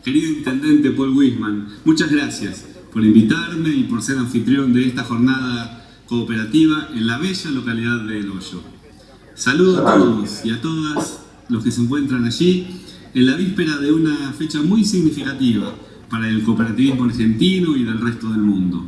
Querido Intendente Paul Wisman, muchas gracias por invitarme y por ser anfitrión de esta jornada cooperativa en la bella localidad de El Hoyo. Saludo a todos y a todas los que se encuentran allí en la víspera de una fecha muy significativa para el cooperativismo argentino y del resto del mundo.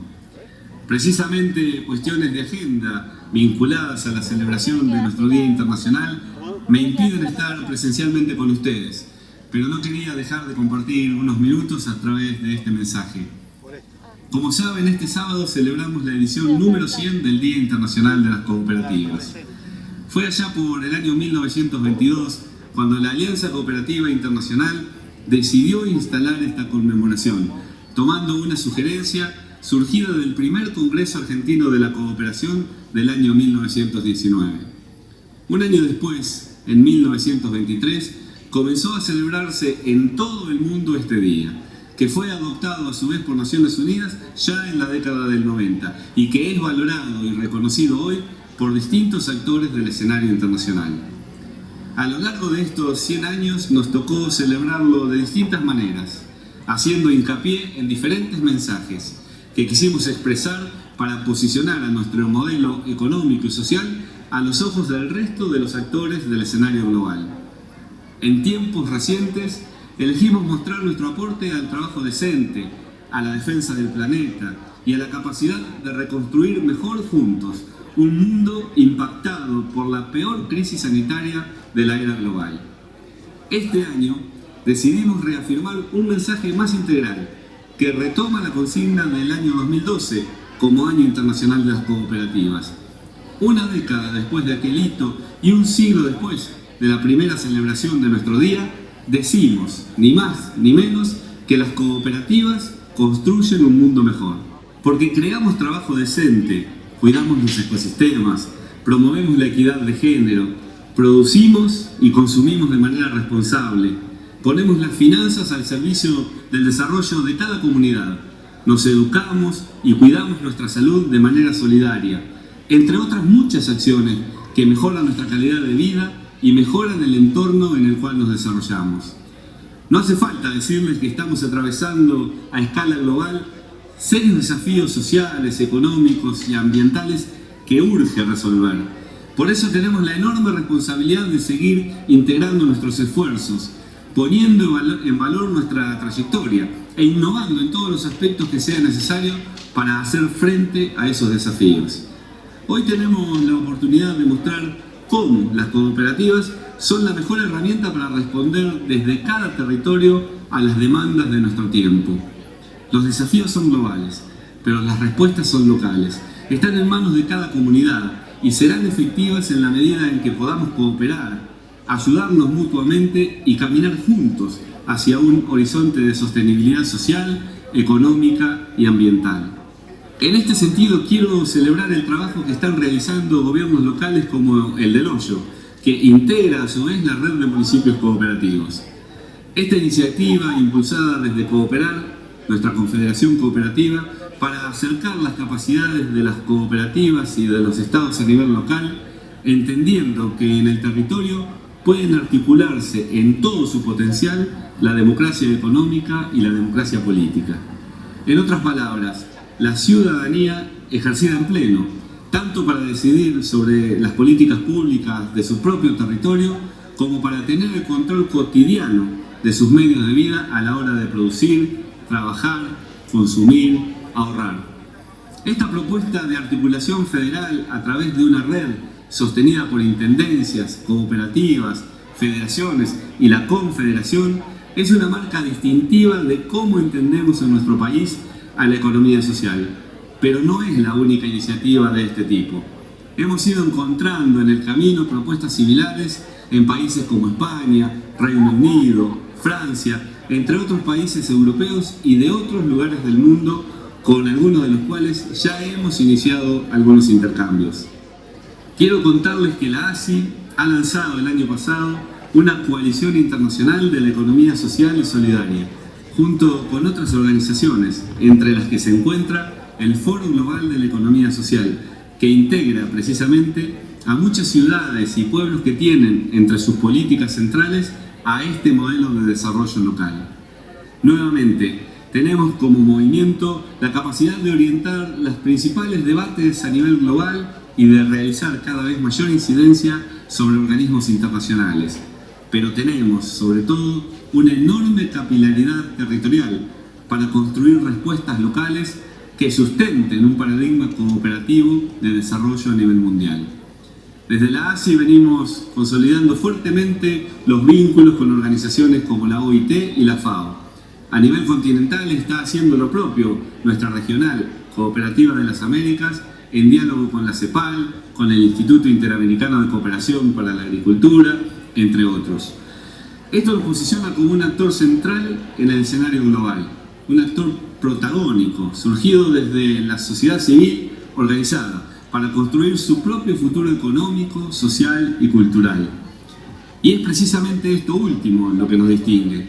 Precisamente cuestiones de agenda vinculadas a la celebración de nuestro Día Internacional me impiden estar presencialmente con ustedes, pero no quería dejar de compartir unos minutos a través de este mensaje. Como saben, este sábado celebramos la edición número 100 del Día Internacional de las Cooperativas. Fue allá por el año 1922 cuando la Alianza Cooperativa Internacional decidió instalar esta conmemoración, tomando una sugerencia surgida del primer Congreso Argentino de la Cooperación del año 1919. Un año después, en 1923, comenzó a celebrarse en todo el mundo este día, que fue adoptado a su vez por Naciones Unidas ya en la década del 90 y que es valorado y reconocido hoy por distintos actores del escenario internacional. A lo largo de estos 100 años nos tocó celebrarlo de distintas maneras, haciendo hincapié en diferentes mensajes que quisimos expresar para posicionar a nuestro modelo económico y social a los ojos del resto de los actores del escenario global. En tiempos recientes elegimos mostrar nuestro aporte al trabajo decente, a la defensa del planeta y a la capacidad de reconstruir mejor juntos un mundo impactado por la peor crisis sanitaria de la era global. Este año decidimos reafirmar un mensaje más integral que retoma la consigna del año 2012 como Año Internacional de las Cooperativas. Una década después de aquel hito y un siglo después de la primera celebración de nuestro día, decimos, ni más ni menos, que las cooperativas construyen un mundo mejor. Porque creamos trabajo decente, cuidamos los ecosistemas, promovemos la equidad de género, producimos y consumimos de manera responsable, ponemos las finanzas al servicio del desarrollo de cada comunidad, nos educamos y cuidamos nuestra salud de manera solidaria, entre otras muchas acciones que mejoran nuestra calidad de vida y mejoran el entorno en el cual nos desarrollamos. No hace falta decirles que estamos atravesando a escala global serios desafíos sociales, económicos y ambientales que urge resolver. Por eso tenemos la enorme responsabilidad de seguir integrando nuestros esfuerzos, poniendo en valor nuestra trayectoria e innovando en todos los aspectos que sea necesario para hacer frente a esos desafíos. Hoy tenemos la oportunidad de mostrar cómo las cooperativas son la mejor herramienta para responder desde cada territorio a las demandas de nuestro tiempo. Los desafíos son globales, pero las respuestas son locales. Están en manos de cada comunidad y serán efectivas en la medida en que podamos cooperar, ayudarnos mutuamente y caminar juntos hacia un horizonte de sostenibilidad social, económica y ambiental. En este sentido, quiero celebrar el trabajo que están realizando gobiernos locales como el del Hoyo, que integra a su vez la red de municipios cooperativos. Esta iniciativa, impulsada desde Cooperar, nuestra confederación cooperativa, para acercar las capacidades de las cooperativas y de los estados a nivel local, entendiendo que en el territorio pueden articularse en todo su potencial la democracia económica y la democracia política. En otras palabras, la ciudadanía ejercida en pleno, tanto para decidir sobre las políticas públicas de su propio territorio, como para tener el control cotidiano de sus medios de vida a la hora de producir, trabajar, consumir, ahorrar. Esta propuesta de articulación federal a través de una red sostenida por intendencias, cooperativas, federaciones y la confederación es una marca distintiva de cómo entendemos en nuestro país a la economía social, pero no es la única iniciativa de este tipo. Hemos ido encontrando en el camino propuestas similares en países como España, Reino Unido, Francia, entre otros países europeos y de otros lugares del mundo, con algunos de los cuales ya hemos iniciado algunos intercambios. Quiero contarles que la ASI ha lanzado el año pasado una coalición internacional de la economía social y solidaria, junto con otras organizaciones, entre las que se encuentra el Foro Global de la Economía Social, que integra precisamente a muchas ciudades y pueblos que tienen entre sus políticas centrales a este modelo de desarrollo local. Nuevamente, tenemos como movimiento la capacidad de orientar los principales debates a nivel global y de realizar cada vez mayor incidencia sobre organismos internacionales. Pero tenemos, sobre todo, una enorme capilaridad territorial para construir respuestas locales que sustenten un paradigma cooperativo de desarrollo a nivel mundial. Desde la ASI venimos consolidando fuertemente los vínculos con organizaciones como la OIT y la FAO. A nivel continental está haciendo lo propio nuestra regional Cooperativa de las Américas, en diálogo con la CEPAL, con el Instituto Interamericano de Cooperación para la Agricultura, entre otros. Esto lo posiciona como un actor central en el escenario global, un actor protagónico, surgido desde la sociedad civil organizada para construir su propio futuro económico, social y cultural. Y es precisamente esto último lo que nos distingue.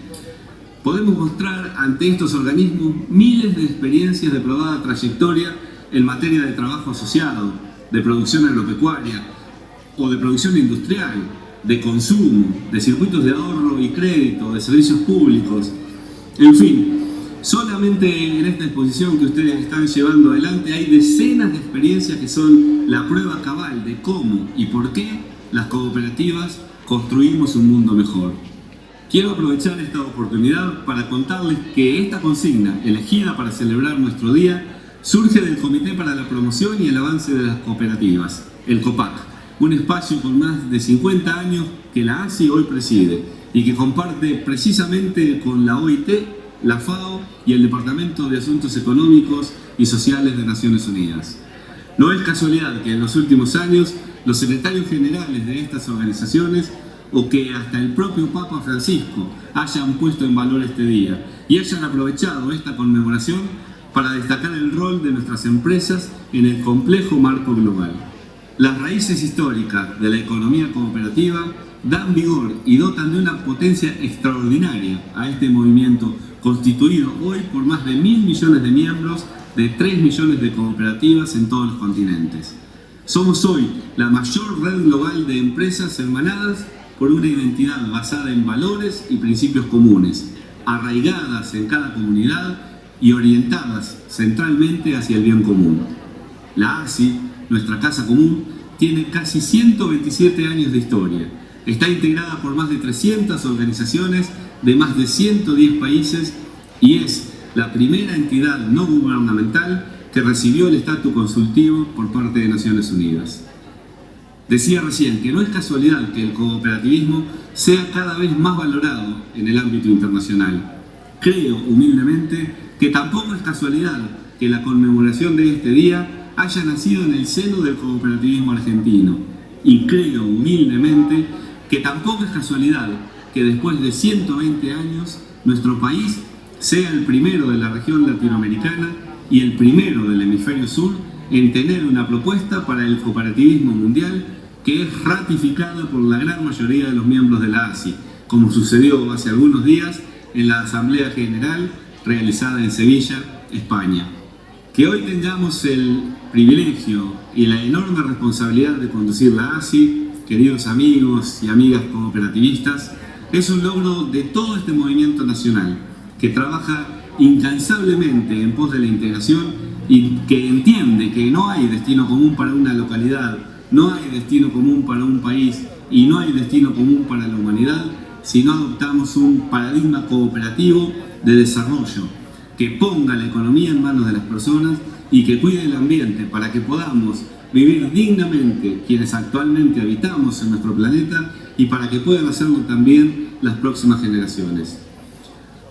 Podemos mostrar ante estos organismos miles de experiencias de probada trayectoria en materia de trabajo asociado, de producción agropecuaria o de producción industrial, de consumo, de circuitos de ahorro y crédito, de servicios públicos. En fin, solamente en esta exposición que ustedes están llevando adelante hay decenas de experiencias que son la prueba cabal de cómo y por qué las cooperativas construimos un mundo mejor. Quiero aprovechar esta oportunidad para contarles que esta consigna, elegida para celebrar nuestro día, surge del Comité para la Promoción y el Avance de las Cooperativas, el COPAC, un espacio con más de 50 años que la ASI hoy preside y que comparte precisamente con la OIT, la FAO y el Departamento de Asuntos Económicos y Sociales de Naciones Unidas. No es casualidad que en los últimos años los secretarios generales de estas organizaciones o que hasta el propio Papa Francisco hayan puesto en valor este día y hayan aprovechado esta conmemoración para destacar el rol de nuestras empresas en el complejo marco global. Las raíces históricas de la economía cooperativa dan vigor y dotan de una potencia extraordinaria a este movimiento constituido hoy por más de 1.000 millones de miembros de 3 millones de cooperativas en todos los continentes. Somos hoy la mayor red global de empresas hermanadas por una identidad basada en valores y principios comunes, arraigadas en cada comunidad y orientadas centralmente hacia el bien común. La ASI, nuestra casa común, tiene casi 127 años de historia. Está integrada por más de 300 organizaciones de más de 110 países y es la primera entidad no gubernamental que recibió el estatus consultivo por parte de Naciones Unidas. Decía recién que no es casualidad que el cooperativismo sea cada vez más valorado en el ámbito internacional. Creo humildemente que tampoco es casualidad que la conmemoración de este día haya nacido en el seno del cooperativismo argentino. Y creo humildemente que tampoco es casualidad que después de 120 años nuestro país sea el primero de la región latinoamericana y el primero del hemisferio sur en tener una propuesta para el cooperativismo mundial que es ratificada por la gran mayoría de los miembros de la ASI, como sucedió hace algunos días en la Asamblea General realizada en Sevilla, España. Que hoy tengamos el privilegio y la enorme responsabilidad de conducir la ASI, queridos amigos y amigas cooperativistas, es un logro de todo este movimiento nacional que trabaja incansablemente en pos de la integración y que entiende que no hay destino común para una localidad, no hay destino común para un país y no hay destino común para la humanidad si no adoptamos un paradigma cooperativo de desarrollo que ponga la economía en manos de las personas y que cuide el ambiente para que podamos vivir dignamente quienes actualmente habitamos en nuestro planeta y para que puedan hacerlo también las próximas generaciones.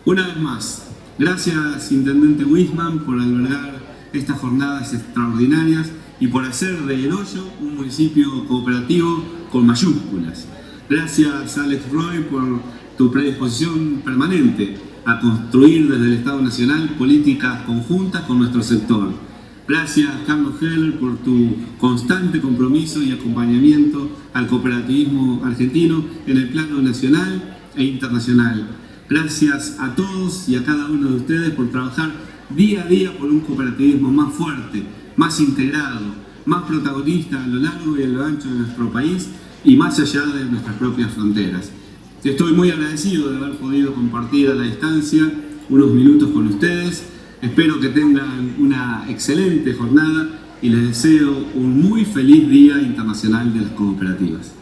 Una vez más, gracias Intendente Wisman por albergar estas jornadas extraordinarias y por hacer de El Hoyo un municipio cooperativo con mayúsculas. Gracias Alex Roy por tu predisposición permanente a construir desde el Estado Nacional políticas conjuntas con nuestro sector. Gracias Carlos Heller por tu constante compromiso y acompañamiento al cooperativismo argentino en el plano nacional e internacional. Gracias a todos y a cada uno de ustedes por trabajar día a día por un cooperativismo más fuerte, más integrado, más protagonista a lo largo y a lo ancho de nuestro país y más allá de nuestras propias fronteras. Estoy muy agradecido de haber podido compartir a la distancia unos minutos con ustedes. Espero que tengan una excelente jornada y les deseo un muy feliz Día Internacional de las Cooperativas.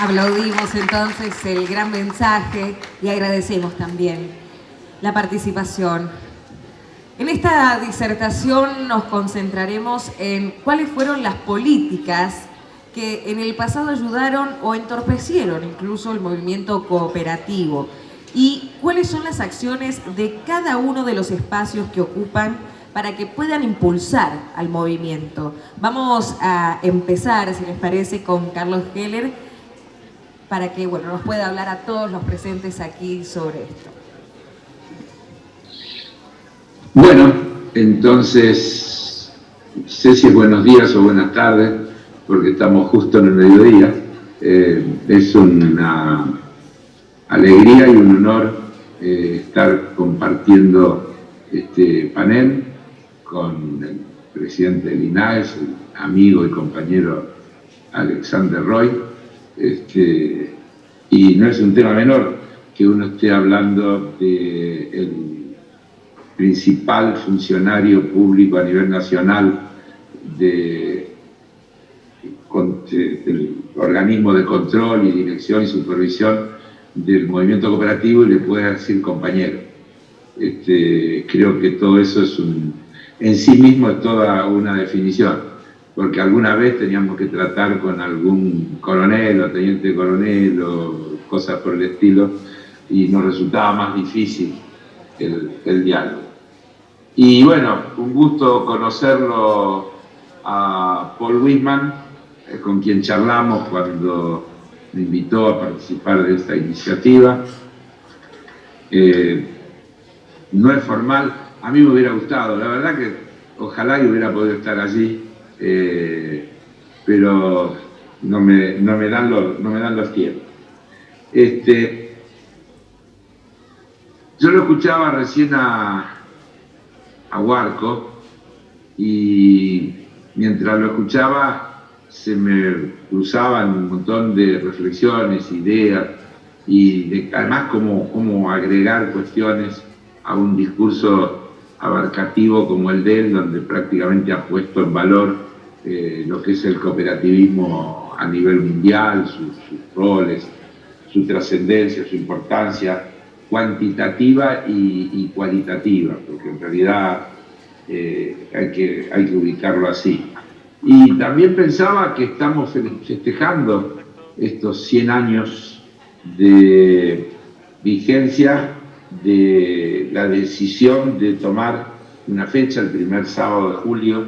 Aplaudimos entonces el gran mensaje y agradecemos también la participación. En esta disertación nos concentraremos en cuáles fueron las políticas que en el pasado ayudaron o entorpecieron incluso el movimiento cooperativo y cuáles son las acciones de cada uno de los espacios que ocupan para que puedan impulsar al movimiento. Vamos a empezar, si les parece, con Carlos Heller, para que nos pueda hablar a todos los presentes aquí sobre esto. Bueno, entonces, no sé si es buenos días o buenas tardes, porque estamos justo en el mediodía. Es una alegría y un honor estar compartiendo este panel con el presidente del INAES, el amigo y compañero Alexander Roy. Y no es un tema menor que uno esté hablando del principal funcionario público a nivel nacional del organismo de control y dirección y supervisión del movimiento cooperativo y le pueda decir compañero. Creo que todo eso es en sí mismo es toda una definición, porque alguna vez teníamos que tratar con algún coronel o teniente coronel o cosas por el estilo y nos resultaba más difícil el diálogo. Y bueno, un gusto conocerlo a Paul Wittmann, con quien charlamos cuando me invitó a participar de esta iniciativa. No es formal, a mí me hubiera gustado, la verdad que ojalá que hubiera podido estar allí, pero no me dan los tiempos. Yo lo escuchaba recién a Huarco y mientras lo escuchaba se me cruzaban un montón de reflexiones, ideas y además cómo agregar cuestiones a un discurso abarcativo como el de él, donde prácticamente ha puesto en valor lo que es el cooperativismo a nivel mundial, sus roles, su trascendencia, su importancia cuantitativa y cualitativa, porque en realidad hay que ubicarlo así. Y también pensaba que estamos festejando estos 100 años de vigencia de la decisión de tomar una fecha, el primer sábado de julio,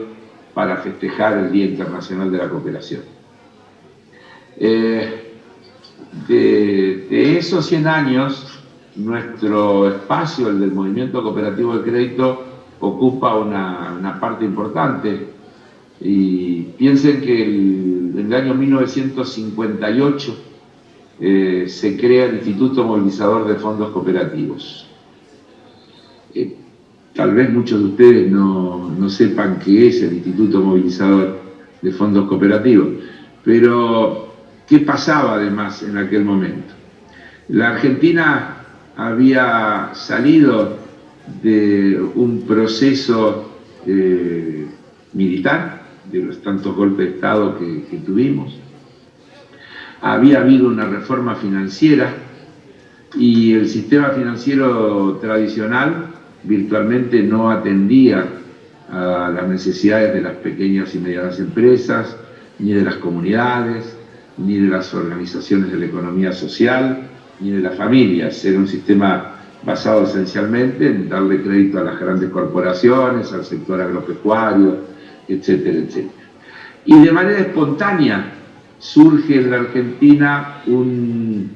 para festejar el Día Internacional de la Cooperación. De esos 100 años, nuestro espacio, el del Movimiento Cooperativo de Crédito, ocupa una parte importante. Y piensen que en el año 1958 se crea el Instituto Movilizador de Fondos Cooperativos. Tal vez muchos de ustedes no sepan qué es el Instituto Movilizador de Fondos Cooperativos, pero ¿qué pasaba además en aquel momento? La Argentina había salido de un proceso militar, de los tantos golpes de Estado que tuvimos. Había habido una reforma financiera y el sistema financiero tradicional virtualmente no atendía a las necesidades de las pequeñas y medianas empresas, ni de las comunidades, ni de las organizaciones de la economía social, ni de las familias. Era un sistema basado esencialmente en darle crédito a las grandes corporaciones, al sector agropecuario, etcétera, etcétera. Y de manera espontánea surge en la Argentina un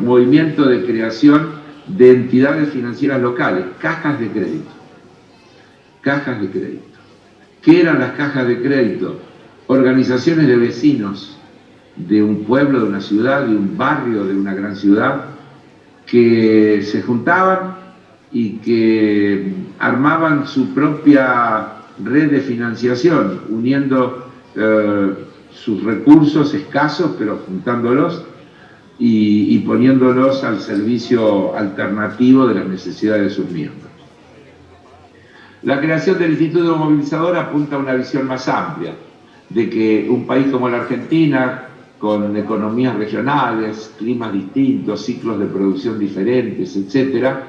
movimiento de creación de entidades financieras locales, cajas de crédito. Cajas de crédito. ¿Qué eran las cajas de crédito? Organizaciones de vecinos de un pueblo, de una ciudad, de un barrio, de una gran ciudad, que se juntaban y que armaban su propia red de financiación, uniendo sus recursos escasos, pero juntándolos y poniéndolos al servicio alternativo de las necesidades de sus miembros. La creación del Instituto Movilizador apunta a una visión más amplia, de que un país como la Argentina, con economías regionales, climas distintos, ciclos de producción diferentes, etcétera,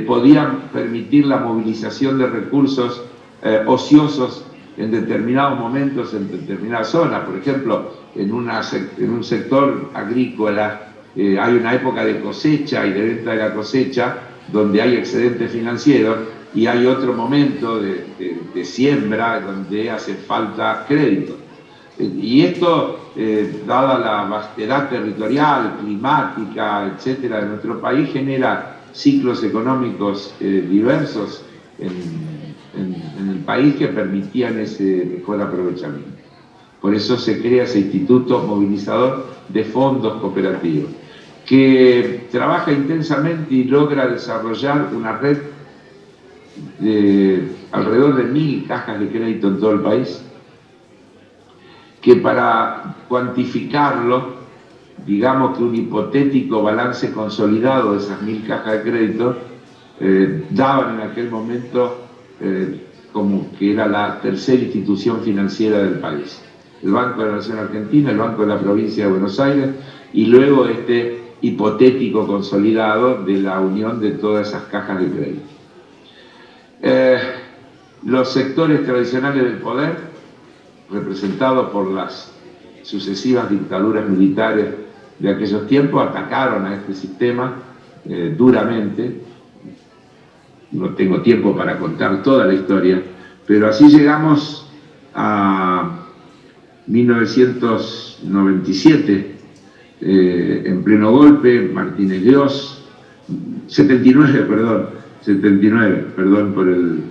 podían permitir la movilización de recursos ociosos en determinados momentos, en determinadas zonas. Por ejemplo, en un sector agrícola hay una época de cosecha y de venta de la cosecha donde hay excedentes financieros, y hay otro momento de siembra donde hace falta crédito. Y esto, dada la vastedad territorial, climática, etcétera, de nuestro país, genera ciclos económicos diversos en el país que permitían ese mejor aprovechamiento. Por eso se crea ese Instituto Movilizador de Fondos Cooperativos, que trabaja intensamente y logra desarrollar una red de alrededor de 1000 cajas de crédito en todo el país, que para cuantificarlo, digamos que un hipotético balance consolidado de esas 1000 cajas de crédito daban en aquel momento como que era la tercera institución financiera del país. El Banco de la Nación Argentina, el Banco de la Provincia de Buenos Aires, y luego este hipotético consolidado de la unión de todas esas cajas de crédito. Los sectores tradicionales del poder, representados por las sucesivas dictaduras militares de aquellos tiempos, atacaron a este sistema duramente. No tengo tiempo para contar toda la historia, pero así llegamos a 1997, en pleno golpe, Martínez Dios, 79, perdón por el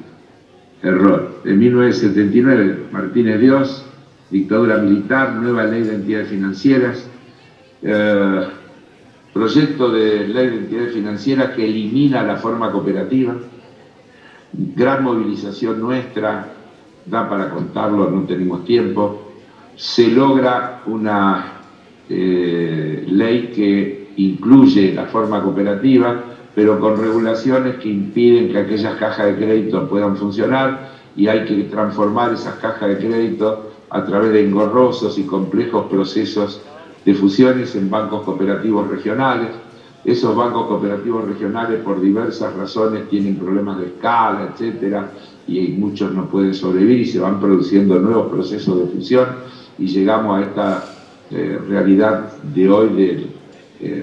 error. En 1979, Martínez Dios, dictadura militar, nueva ley de entidades financieras, proyecto de ley de entidades financieras que elimina la forma cooperativa, gran movilización nuestra, da para contarlo, no tenemos tiempo. Se logra una ley que incluye la forma cooperativa, pero con regulaciones que impiden que aquellas cajas de crédito puedan funcionar, y hay que transformar esas cajas de crédito a través de engorrosos y complejos procesos de fusiones en bancos cooperativos regionales. Esos bancos cooperativos regionales, por diversas razones, tienen problemas de escala, etcétera, y muchos no pueden sobrevivir y se van produciendo nuevos procesos de fusión, y llegamos a esta realidad de hoy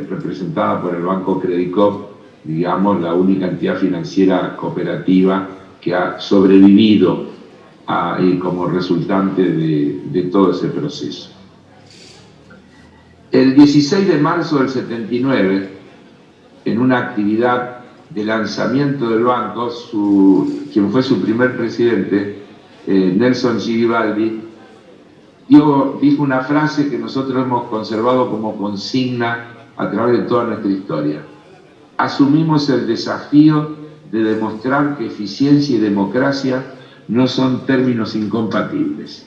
representada por el Banco Credicop, digamos, la única entidad financiera cooperativa que ha sobrevivido como resultante de todo ese proceso. El 16 de marzo del 79, en una actividad de lanzamiento del banco, quien fue su primer presidente, Nelson Garibaldi, dijo una frase que nosotros hemos conservado como consigna a través de toda nuestra historia. Asumimos el desafío de demostrar que eficiencia y democracia no son términos incompatibles.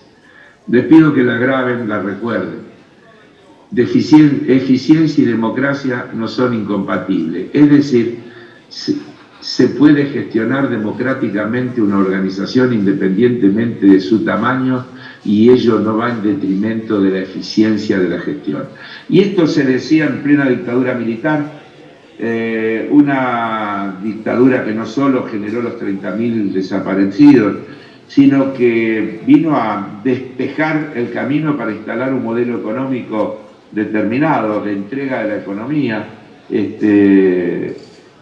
Les pido que la graben, la recuerden. Eficiencia y democracia no son incompatibles. Es decir, se puede gestionar democráticamente una organización independientemente de su tamaño, y ello no va en detrimento de la eficiencia de la gestión. Y esto se decía en plena dictadura militar, una dictadura que no solo generó los 30.000 desaparecidos, sino que vino a despejar el camino para instalar un modelo económico determinado de entrega de la economía,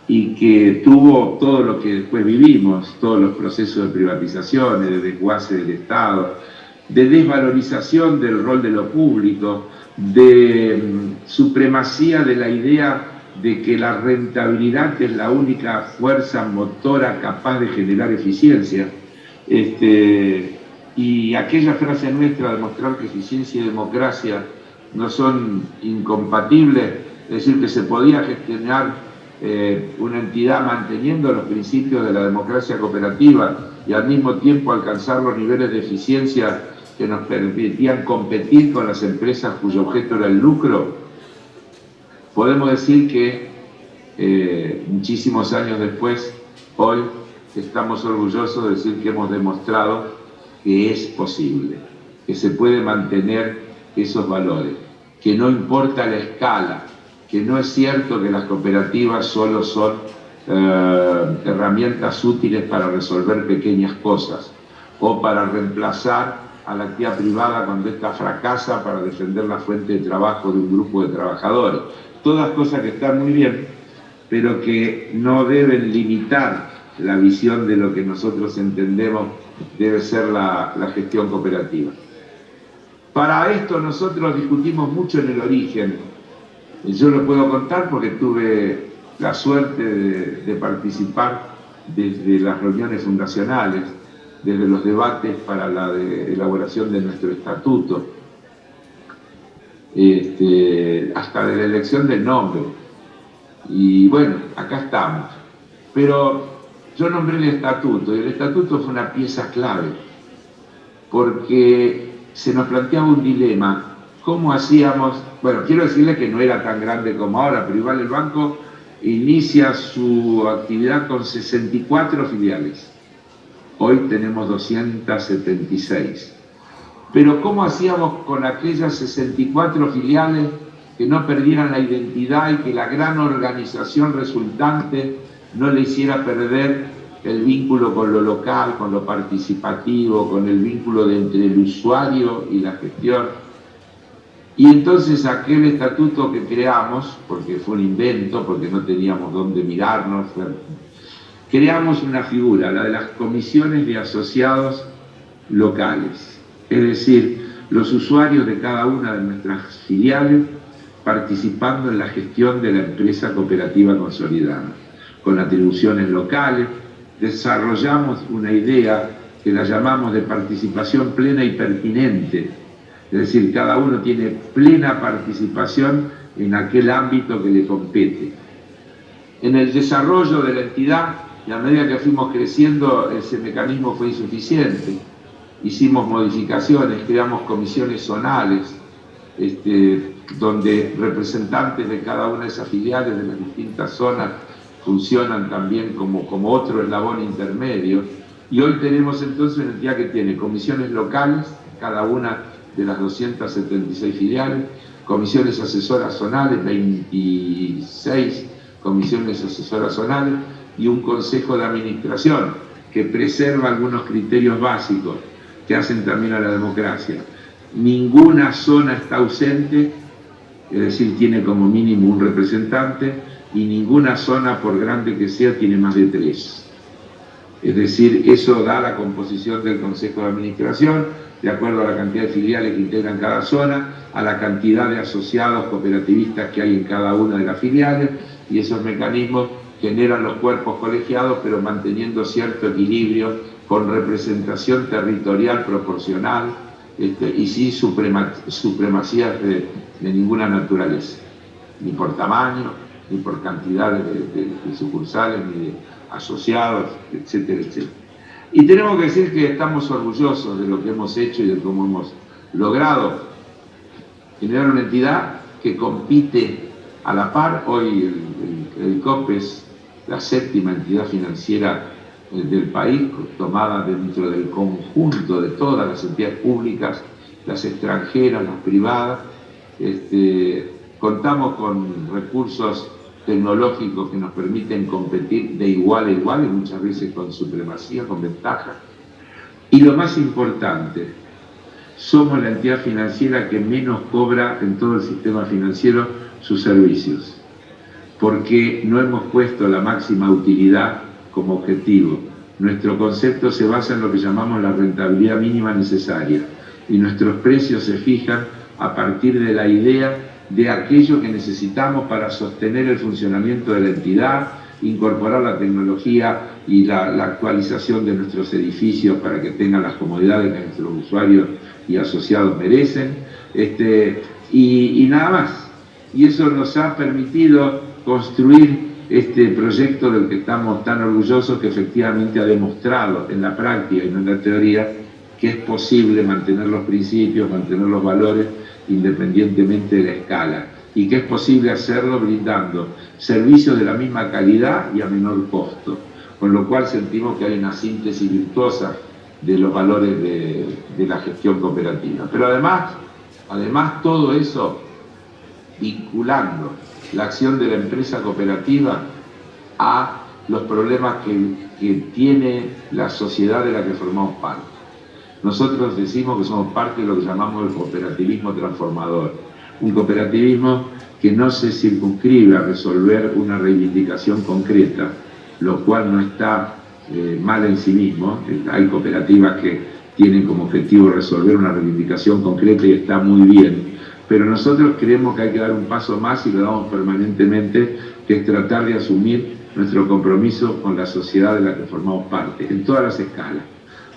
y que tuvo todo lo que después vivimos, todos los procesos de privatizaciones, de desguace del Estado, de desvalorización del rol de lo público, de supremacía de la idea de que la rentabilidad es la única fuerza motora capaz de generar eficiencia. Y aquella frase nuestra de mostrar que eficiencia y democracia no son incompatibles, es decir, que se podía gestionar una entidad manteniendo los principios de la democracia cooperativa y al mismo tiempo alcanzar los niveles de eficiencia que nos permitían competir con las empresas cuyo objeto era el lucro, podemos decir que muchísimos años después, hoy estamos orgullosos de decir que hemos demostrado que es posible, que se puede mantener esos valores, que no importa la escala, que no es cierto que las cooperativas solo son herramientas útiles para resolver pequeñas cosas o para reemplazar a la actividad privada cuando ésta fracasa para defender la fuente de trabajo de un grupo de trabajadores. Todas cosas que están muy bien, pero que no deben limitar la visión de lo que nosotros entendemos debe ser la gestión cooperativa. Para esto nosotros discutimos mucho en el origen. Yo lo puedo contar porque tuve la suerte de participar desde las reuniones fundacionales, desde los debates para la elaboración de nuestro estatuto, hasta de la elección del nombre. Y bueno, acá estamos. Pero yo nombré el estatuto, y el estatuto fue una pieza clave, porque se nos planteaba un dilema. ¿Cómo hacíamos? Bueno, quiero decirles que no era tan grande como ahora, pero igual el banco inicia su actividad con 64 filiales. Hoy tenemos 276. Pero ¿cómo hacíamos con aquellas 64 filiales que no perdieran la identidad y que la gran organización resultante no le hiciera perder el vínculo con lo local, con lo participativo, con el vínculo entre el usuario y la gestión? Y entonces aquel estatuto que creamos, porque fue un invento, porque no teníamos dónde mirarnos, creamos una figura, la de las comisiones de asociados locales. Es decir, los usuarios de cada una de nuestras filiales participando en la gestión de la empresa cooperativa consolidada, con atribuciones locales. Desarrollamos una idea que la llamamos de participación plena y pertinente, es decir, cada uno tiene plena participación en aquel ámbito que le compete. En el desarrollo de la entidad, y a medida que fuimos creciendo, ese mecanismo fue insuficiente. Hicimos modificaciones, creamos comisiones zonales, donde representantes de cada una de esas filiales de las distintas zonas funcionan también como otro eslabón intermedio. Y hoy tenemos entonces una entidad que tiene comisiones locales, cada una de las 276 filiales, comisiones asesoras zonales, 26 comisiones asesoras zonales, y un consejo de administración que preserva algunos criterios básicos que hacen también a la democracia. Ninguna zona está ausente, es decir, tiene como mínimo un representante, y ninguna zona, por grande que sea, tiene más de 3. Es decir, eso da la composición del Consejo de Administración, de acuerdo a la cantidad de filiales que integran cada zona, a la cantidad de asociados cooperativistas que hay en cada una de las filiales, y esos mecanismos generan los cuerpos colegiados, pero manteniendo cierto equilibrio, con representación territorial proporcional, y sin supremacías de ninguna naturaleza, ni por tamaño, ni por cantidad de sucursales, ni de asociados, etcétera, etcétera. Y tenemos que decir que estamos orgullosos de lo que hemos hecho y de cómo hemos logrado generar una entidad que compite a la par. Hoy el COP es la 7ª entidad financiera del país, tomada dentro del conjunto de todas las entidades públicas, las extranjeras, las privadas. Contamos con recursos tecnológicos que nos permiten competir de igual a igual, y muchas veces con supremacía, con ventaja. Y lo más importante, somos la entidad financiera que menos cobra en todo el sistema financiero sus servicios, porque no hemos puesto la máxima utilidad como objetivo. Nuestro concepto se basa en lo que llamamos la rentabilidad mínima necesaria, y nuestros precios se fijan a partir de la idea de aquello que necesitamos para sostener el funcionamiento de la entidad, incorporar la tecnología y la actualización de nuestros edificios para que tengan las comodidades que nuestros usuarios y asociados merecen, y nada más. Y eso nos ha permitido construir este proyecto del que estamos tan orgullosos, que efectivamente ha demostrado en la práctica y no en la teoría que es posible mantener los principios, mantener los valores independientemente de la escala, y que es posible hacerlo brindando servicios de la misma calidad y a menor costo, con lo cual sentimos que hay una síntesis virtuosa de los valores de la gestión cooperativa. Pero además todo eso vinculando la acción de la empresa cooperativa a los problemas que tiene la sociedad de la que formamos parte. Nosotros decimos que somos parte de lo que llamamos el cooperativismo transformador, un cooperativismo que no se circunscribe a resolver una reivindicación concreta, lo cual no está mal en sí mismo. Hay cooperativas que tienen como objetivo resolver una reivindicación concreta y está muy bien, pero nosotros creemos que hay que dar un paso más y lo damos permanentemente, que es tratar de asumir nuestro compromiso con la sociedad de la que formamos parte, en todas las escalas.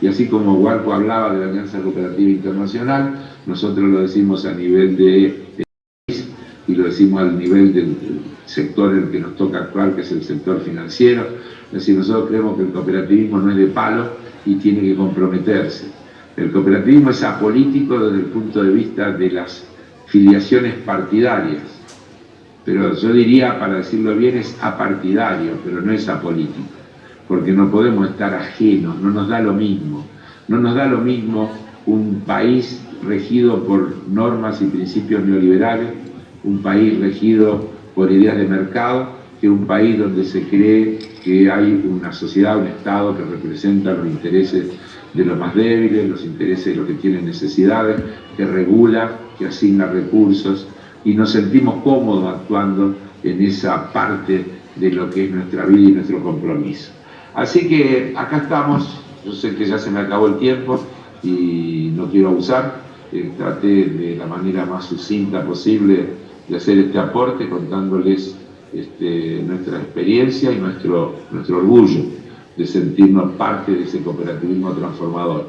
Y así como Walco hablaba de la Alianza Cooperativa Internacional, nosotros lo decimos a nivel de país y lo decimos al nivel del sector en el que nos toca actuar, que es el sector financiero. Es decir, nosotros creemos que el cooperativismo no es de palo y tiene que comprometerse. El cooperativismo es apolítico desde el punto de vista de las filiaciones partidarias, pero yo diría, para decirlo bien, es apartidario, pero no es apolítico, porque no podemos estar ajenos, no nos da lo mismo. No nos da lo mismo un país regido por normas y principios neoliberales, un país regido por ideas de mercado, que un país donde se cree que hay una sociedad, un Estado que representa los intereses de los más débiles, los intereses de los que tienen necesidades, que regula, que asigna recursos, y nos sentimos cómodos actuando en esa parte de lo que es nuestra vida y nuestro compromiso. Así que acá estamos. Yo sé que ya se me acabó el tiempo y no quiero abusar. Traté de la manera más sucinta posible de hacer este aporte, contándoles nuestra experiencia y nuestro orgullo de sentirnos parte de ese cooperativismo transformador,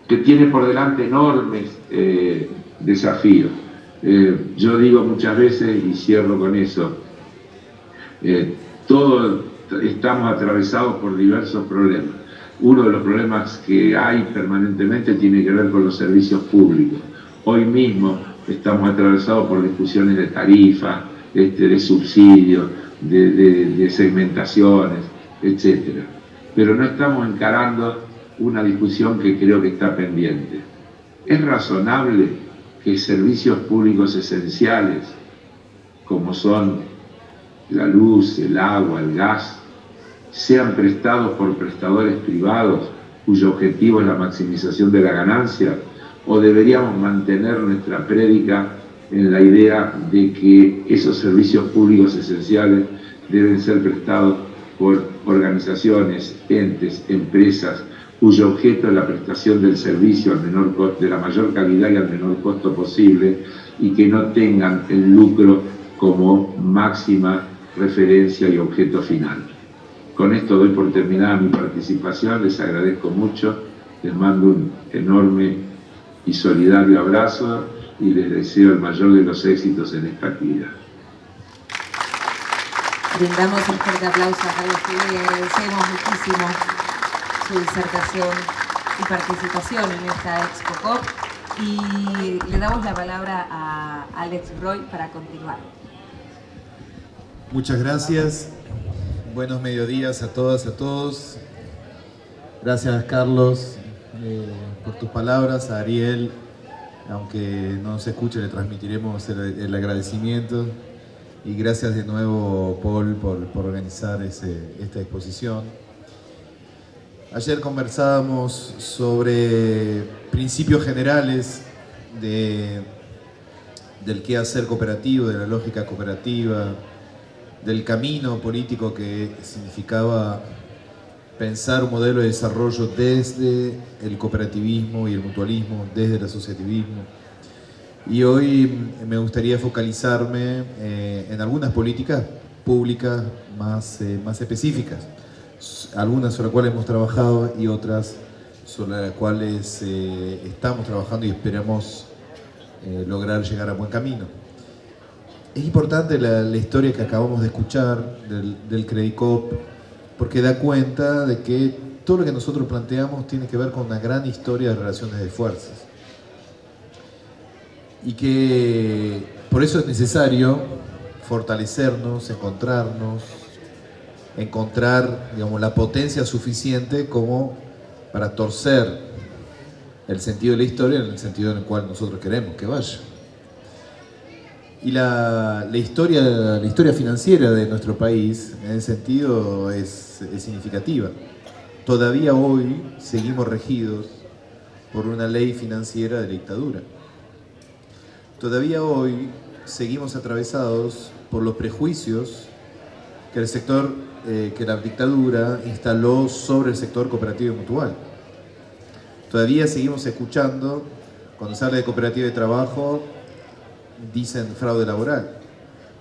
que tiene por delante enormes desafíos. Yo digo muchas veces, y cierro con eso, todos estamos atravesados por diversos problemas. Uno de los problemas que hay permanentemente tiene que ver con los servicios públicos. Hoy mismo estamos atravesados por discusiones de tarifas, de subsidios, de segmentaciones, etc. Pero no estamos encarando una discusión que creo que está pendiente. ¿Es razonable que servicios públicos esenciales, como son la luz, el agua, el gas, sean prestados por prestadores privados cuyo objetivo es la maximización de la ganancia? ¿O deberíamos mantener nuestra prédica en la idea de que esos servicios públicos esenciales deben ser prestados por organizaciones, entes, empresas, cuyo objeto es la prestación del servicio al menor costo, de la mayor calidad y al menor costo posible, y que no tengan el lucro como máxima referencia y objeto final? Con esto doy por terminada mi participación. Les agradezco mucho, les mando un enorme y solidario abrazo y les deseo el mayor de los éxitos en esta actividad. Brindamos un fuerte aplauso a Carlos Gil y agradecemos muchísimo su disertación y participación en esta ExpoCOP, y le damos la palabra a Alex Broy para continuar. Muchas gracias. Buenos mediodías a todas y a todos. Gracias, Carlos, por tus palabras. A Ariel, aunque no se escuche, le transmitiremos el agradecimiento. Y gracias de nuevo, Paul, por organizar esta exposición. Ayer conversábamos sobre principios generales del quehacer cooperativo, de la lógica cooperativa, del camino político que significaba pensar un modelo de desarrollo desde el cooperativismo y el mutualismo, desde el asociativismo. Y hoy me gustaría focalizarme en algunas políticas públicas más específicas, algunas sobre las cuales hemos trabajado y otras sobre las cuales estamos trabajando y esperamos lograr llegar a buen camino. Es importante la historia que acabamos de escuchar del Credicop, porque da cuenta de que todo lo que nosotros planteamos tiene que ver con una gran historia de relaciones de fuerzas. Y que por eso es necesario fortalecernos, encontrar, digamos, la potencia suficiente como para torcer el sentido de la historia en el sentido en el cual nosotros queremos que vaya. Y la historia financiera de nuestro país, en ese sentido, es significativa. Todavía hoy seguimos regidos por una ley financiera de la dictadura. Todavía hoy seguimos atravesados por los prejuicios que el sector, que la dictadura instaló sobre el sector cooperativo y mutual. Todavía seguimos escuchando, cuando se habla de cooperativa de trabajo, dicen fraude laboral.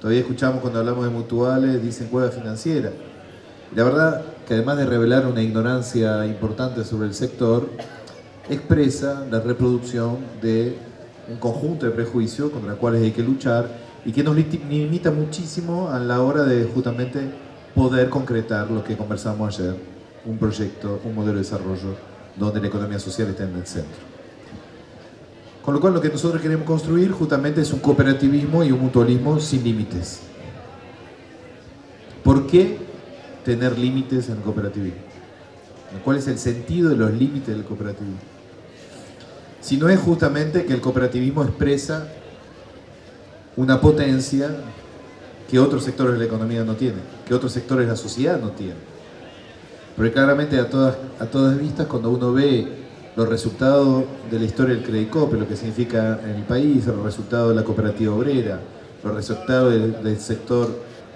Todavía escuchamos cuando hablamos de mutuales, dicen cueva financiera. Y la verdad que además de revelar una ignorancia importante sobre el sector, expresa la reproducción de un conjunto de prejuicios contra los cuales hay que luchar y que nos limita muchísimo a la hora de justamente poder concretar lo que conversamos ayer, un proyecto, un modelo de desarrollo donde la economía social está en el centro. Con lo cual lo que nosotros queremos construir justamente es un cooperativismo y un mutualismo sin límites. ¿Por qué tener límites en el cooperativismo? ¿Cuál es el sentido de los límites del cooperativismo? Si no es justamente que el cooperativismo expresa una potencia que otros sectores de la economía no tienen, que otros sectores de la sociedad no tienen. Porque claramente a todas vistas, cuando uno ve los resultados de la historia del Credicop, lo que significa en el país, los resultados de la cooperativa obrera, los resultados del sector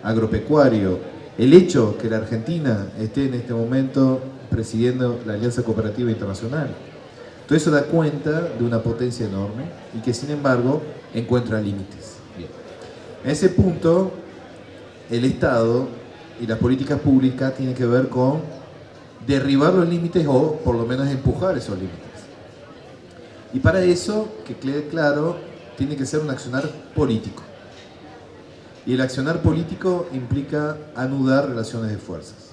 agropecuario, el hecho que la Argentina esté en este momento presidiendo la Alianza Cooperativa Internacional. Todo eso da cuenta de una potencia enorme y que sin embargo encuentra límites. Bien. En ese punto, el Estado y las políticas públicas tienen que ver con derribar los límites o por lo menos empujar esos límites. Y para eso, que quede claro, tiene que ser un accionar político. Y el accionar político implica anudar relaciones de fuerzas,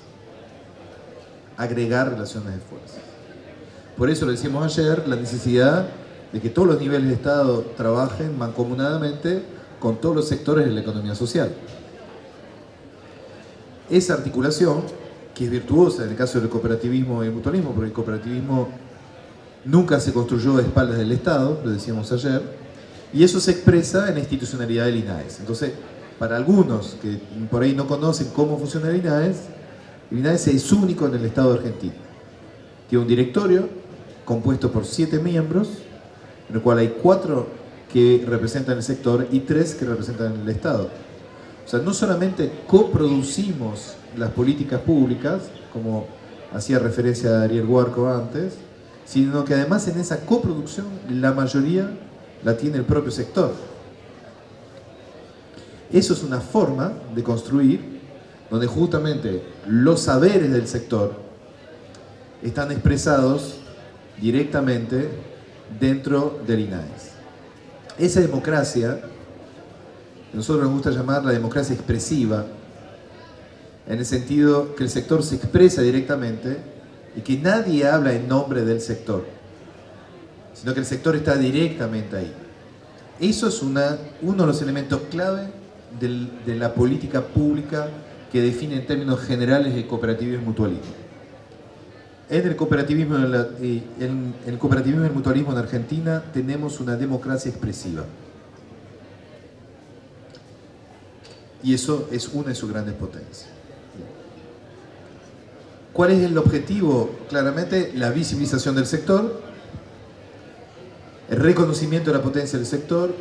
agregar relaciones de fuerzas. Por eso lo decíamos ayer, la necesidad de que todos los niveles de Estado trabajen mancomunadamente con todos los sectores de la economía social. Esa articulación, que es virtuosa en el caso del cooperativismo y el mutualismo, porque el cooperativismo nunca se construyó a espaldas del Estado, lo decíamos ayer, y eso se expresa en la institucionalidad del INAES. Entonces, para algunos que por ahí no conocen cómo funciona el INAES es único en el Estado de Argentina. Tiene un directorio compuesto por 7 miembros, en el cual hay 4 que representan el sector y 3 que representan el Estado. O sea, no solamente coproducimos las políticas públicas, como hacía referencia a Ariel Huarco antes, sino que además en esa coproducción la mayoría la tiene el propio sector. Eso es una forma de construir donde justamente los saberes del sector están expresados directamente dentro del INAES. Esa democracia, que nosotros nos gusta llamar la democracia expresiva, en el sentido que el sector se expresa directamente y que nadie habla en nombre del sector, sino que el sector está directamente ahí. Eso es uno de los elementos clave de la política pública que define en términos generales el cooperativismo y el mutualismo. En el cooperativismo y el mutualismo en Argentina tenemos una democracia expresiva. Y eso es una de sus grandes potencias. ¿Cuál es el objetivo? Claramente la visibilización del sector, el reconocimiento de la potencia del sector,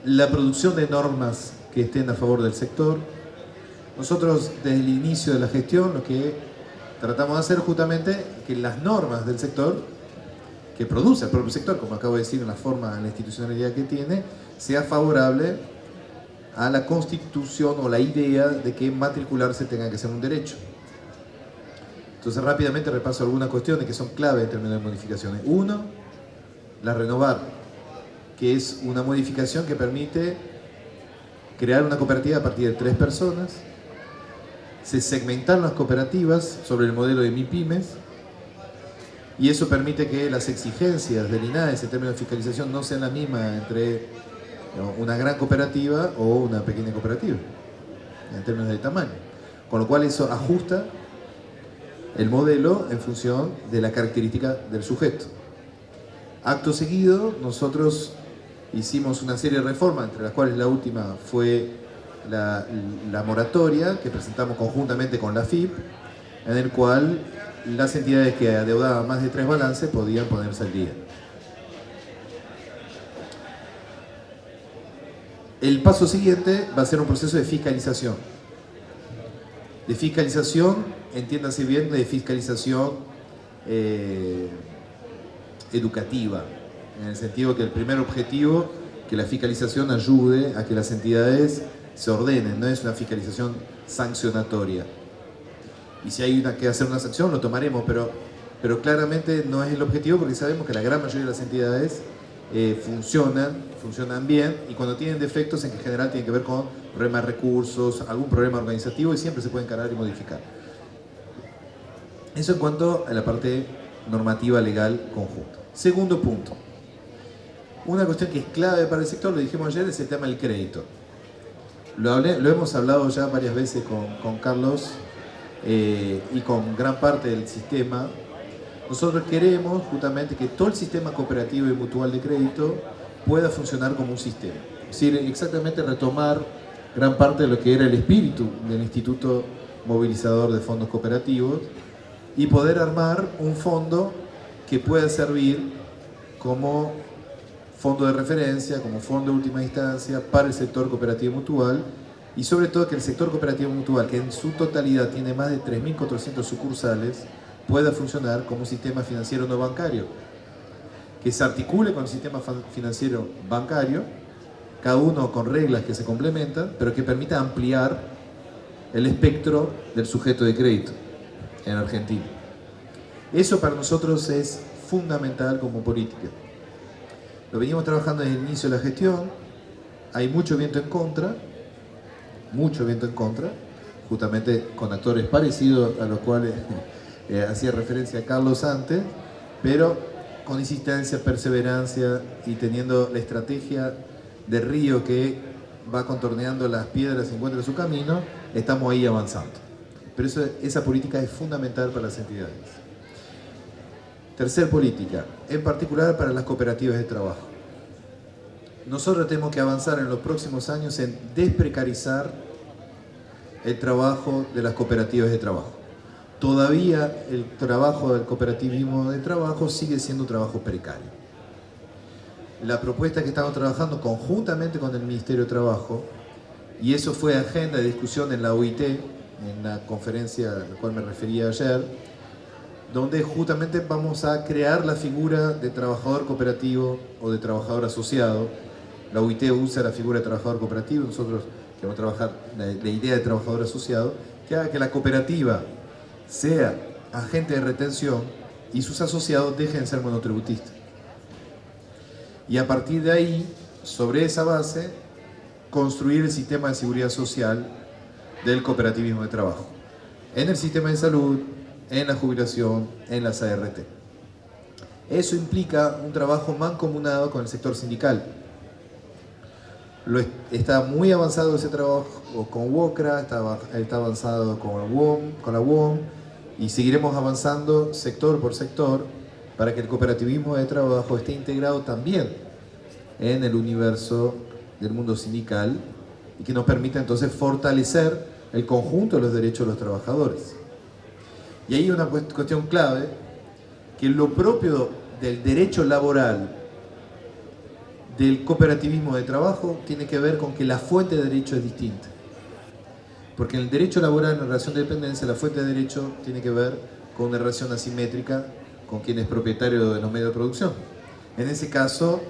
la producción de normas que estén a favor del sector. Nosotros desde el inicio de la gestión lo que tratamos de hacer justamente que las normas del sector, que produce el propio sector, como acabo de decir, en la forma, en la institucionalidad que tiene, sea favorable a la constitución o la idea de que matricularse tenga que ser un derecho. Entonces rápidamente repaso algunas cuestiones que son clave en términos de modificaciones. Uno, la renovar, que es una modificación que permite crear una cooperativa a partir de 3 personas. Se segmentaron las cooperativas sobre el modelo de MIPYMES y eso permite que las exigencias del INAES en términos de fiscalización no sean las mismas entre una gran cooperativa o una pequeña cooperativa, en términos de tamaño. Con lo cual eso ajusta el modelo en función de la característica del sujeto. Acto seguido, nosotros hicimos una serie de reformas, entre las cuales la última fue la moratoria, que presentamos conjuntamente con la AFIP, en el cual las entidades que adeudaban más de 3 balances podían ponerse al día. El paso siguiente va a ser un proceso de fiscalización. De fiscalización, entiéndase bien, de fiscalización educativa, en el sentido que el primer objetivo, que la fiscalización ayude a que las entidades se ordenen, no es una fiscalización sancionatoria. Y si hay que hacer una sanción, lo tomaremos, pero claramente no es el objetivo, porque sabemos que la gran mayoría de las entidades funcionan bien, y cuando tienen defectos en general tienen que ver con problemas de recursos, algún problema organizativo, y siempre se puede encarar y modificar. Eso en cuanto a la parte normativa legal conjunta. Segundo punto. Una cuestión que es clave para el sector, lo dijimos ayer, es el tema del crédito. Lo hemos hablado ya varias veces con Carlos y con gran parte del sistema. Nosotros queremos justamente que todo el sistema cooperativo y mutual de crédito pueda funcionar como un sistema. Es decir, exactamente retomar gran parte de lo que era el espíritu del Instituto Movilizador de Fondos Cooperativos y poder armar un fondo que pueda servir como fondo de referencia, como fondo de última instancia para el sector cooperativo mutual, y sobre todo que el sector cooperativo mutual, que en su totalidad tiene más de 3.400 sucursales, pueda funcionar como un sistema financiero no bancario, que se articule con el sistema financiero bancario, cada uno con reglas que se complementan, pero que permita ampliar el espectro del sujeto de crédito en Argentina. Eso para nosotros es fundamental como política. Lo venimos trabajando desde el inicio de la gestión. Hay mucho viento en contra, justamente con actores parecidos a los cuales hacía referencia Carlos antes, pero con insistencia, perseverancia y teniendo la estrategia de río que va contorneando las piedras y encuentra su camino, estamos ahí avanzando. Pero esa política es fundamental para las entidades. Tercer política, en particular para las cooperativas de trabajo. Nosotros tenemos que avanzar en los próximos años en desprecarizar el trabajo de las cooperativas de trabajo. Todavía el trabajo del cooperativismo de trabajo sigue siendo un trabajo precario. La propuesta que estamos trabajando conjuntamente con el Ministerio de Trabajo, y eso fue agenda de discusión en la OIT, en la conferencia a la cual me refería ayer, donde justamente vamos a crear la figura de trabajador cooperativo o de trabajador asociado. La OIT usa la figura de trabajador cooperativo, nosotros queremos trabajar la idea de trabajador asociado, que haga que la cooperativa sea agente de retención y sus asociados dejen de ser monotributistas. Y a partir de ahí, sobre esa base, construir el sistema de seguridad social del cooperativismo de trabajo, en el sistema de salud, en la jubilación, en las ART. Eso implica un trabajo mancomunado con el sector sindical. Está muy avanzado ese trabajo con WOCRA, está avanzado con la UOM, y seguiremos avanzando sector por sector para que el cooperativismo de trabajo esté integrado también en el universo del mundo sindical y que nos permita entonces fortalecer el conjunto de los derechos de los trabajadores. Y hay una cuestión clave, que lo propio del derecho laboral del cooperativismo de trabajo tiene que ver con que la fuente de derecho es distinta. Porque en el derecho laboral, en relación de dependencia, la fuente de derecho tiene que ver con una relación asimétrica con quien es propietario de los medios de producción. En ese caso,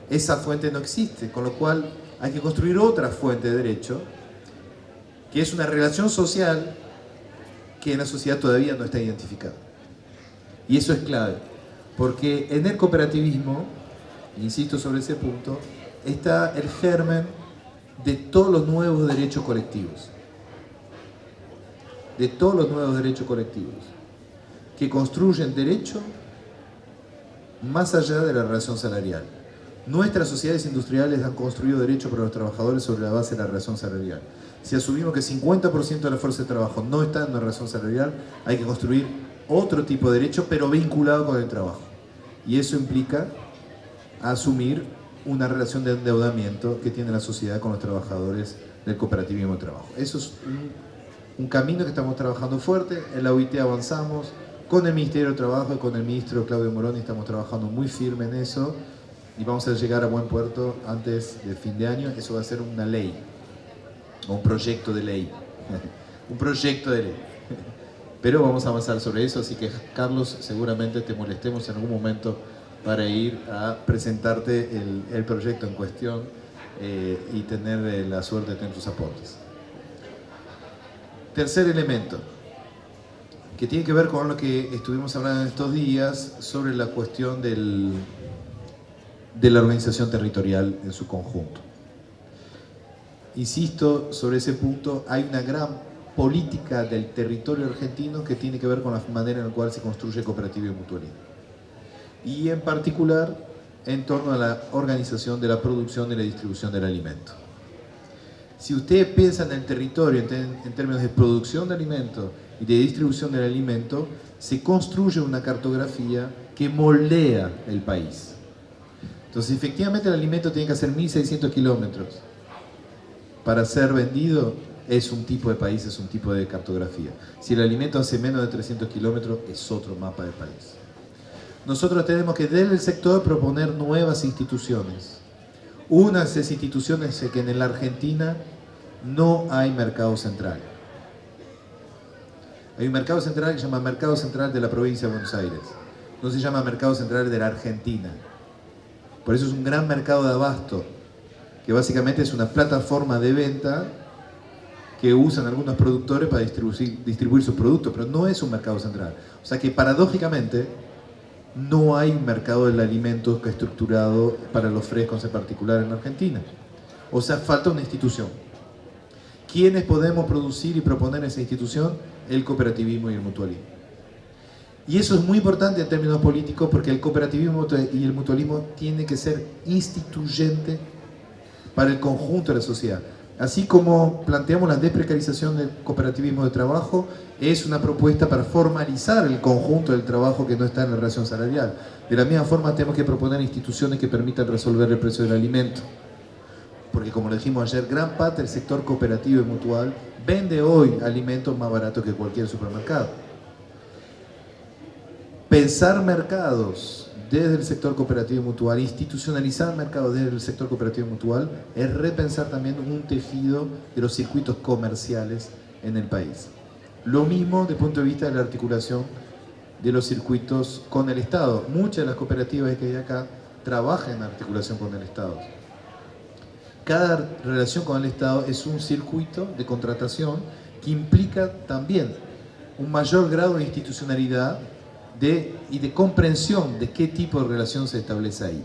esa fuente no existe, con lo cual hay que construir otra fuente de derecho, que es una relación social que en la sociedad todavía no está identificada. Y eso es clave, porque en el cooperativismo, insisto sobre ese punto, está el germen de todos los nuevos derechos colectivos. De todos los nuevos derechos colectivos, que construyen derecho más allá de la relación salarial. Nuestras sociedades industriales han construido derechos para los trabajadores sobre la base de la relación salarial. Si asumimos que 50% de la fuerza de trabajo no está en una relación salarial, hay que construir otro tipo de derecho, pero vinculado con el trabajo. Y eso implica asumir una relación de endeudamiento que tiene la sociedad con los trabajadores del cooperativismo de trabajo. Eso es un camino que estamos trabajando fuerte. En la OIT avanzamos, con el Ministerio de Trabajo y con el ministro Claudio Moroni estamos trabajando muy firme en eso y vamos a llegar a buen puerto antes del fin de año. Eso va a ser una ley, o un proyecto de ley, un proyecto de ley. Pero vamos a avanzar sobre eso, así que Carlos, seguramente te molestemos en algún momento para ir a presentarte el proyecto en cuestión y tener la suerte de tener tus aportes. Tercer elemento, que tiene que ver con lo que estuvimos hablando en estos días sobre la cuestión de la organización territorial en su conjunto. Insisto sobre ese punto, hay una gran política del territorio argentino que tiene que ver con la manera en la cual se construye cooperativismo y mutualismo. Y en particular en torno a la organización de la producción y la distribución del alimento. Si ustedes piensan en el territorio en términos de producción de alimento y de distribución del alimento, se construye una cartografía que moldea el país. Entonces, efectivamente, el alimento tiene que hacer 1.600 kilómetros para ser vendido. Es un tipo de país, es un tipo de cartografía. Si el alimento hace menos de 300 kilómetros, es otro mapa del país. Nosotros tenemos que desde el sector proponer nuevas instituciones. Una de esas instituciones es que en la Argentina no hay mercado central. Hay un mercado central que se llama Mercado Central de la Provincia de Buenos Aires. No se llama Mercado Central de la Argentina. Por eso es un gran mercado de abasto, que básicamente es una plataforma de venta que usan algunos productores para distribuir sus productos, pero no es un mercado central. O sea que paradójicamente no hay un mercado del alimento que estructurado para los frescos en particular en Argentina. O sea, falta una institución. ¿Quiénes podemos producir y proponer esa institución? El cooperativismo y el mutualismo. Y eso es muy importante en términos políticos porque el cooperativismo y el mutualismo tienen que ser instituyente para el conjunto de la sociedad. Así como planteamos la desprecarización del cooperativismo de trabajo, es una propuesta para formalizar el conjunto del trabajo que no está en la relación salarial. De la misma forma tenemos que proponer instituciones que permitan resolver el precio del alimento. Porque como lo dijimos ayer, gran parte del sector cooperativo y mutual vende hoy alimentos más baratos que cualquier supermercado. Pensar mercados desde el sector cooperativo y mutual, institucionalizar mercados desde el sector cooperativo y mutual, es repensar también un tejido de los circuitos comerciales en el país. Lo mismo desde el punto de vista de la articulación de los circuitos con el Estado. Muchas de las cooperativas que hay acá trabajan en articulación con el Estado. Cada relación con el Estado es un circuito de contratación que implica también un mayor grado de institucionalidad y de comprensión de qué tipo de relación se establece ahí.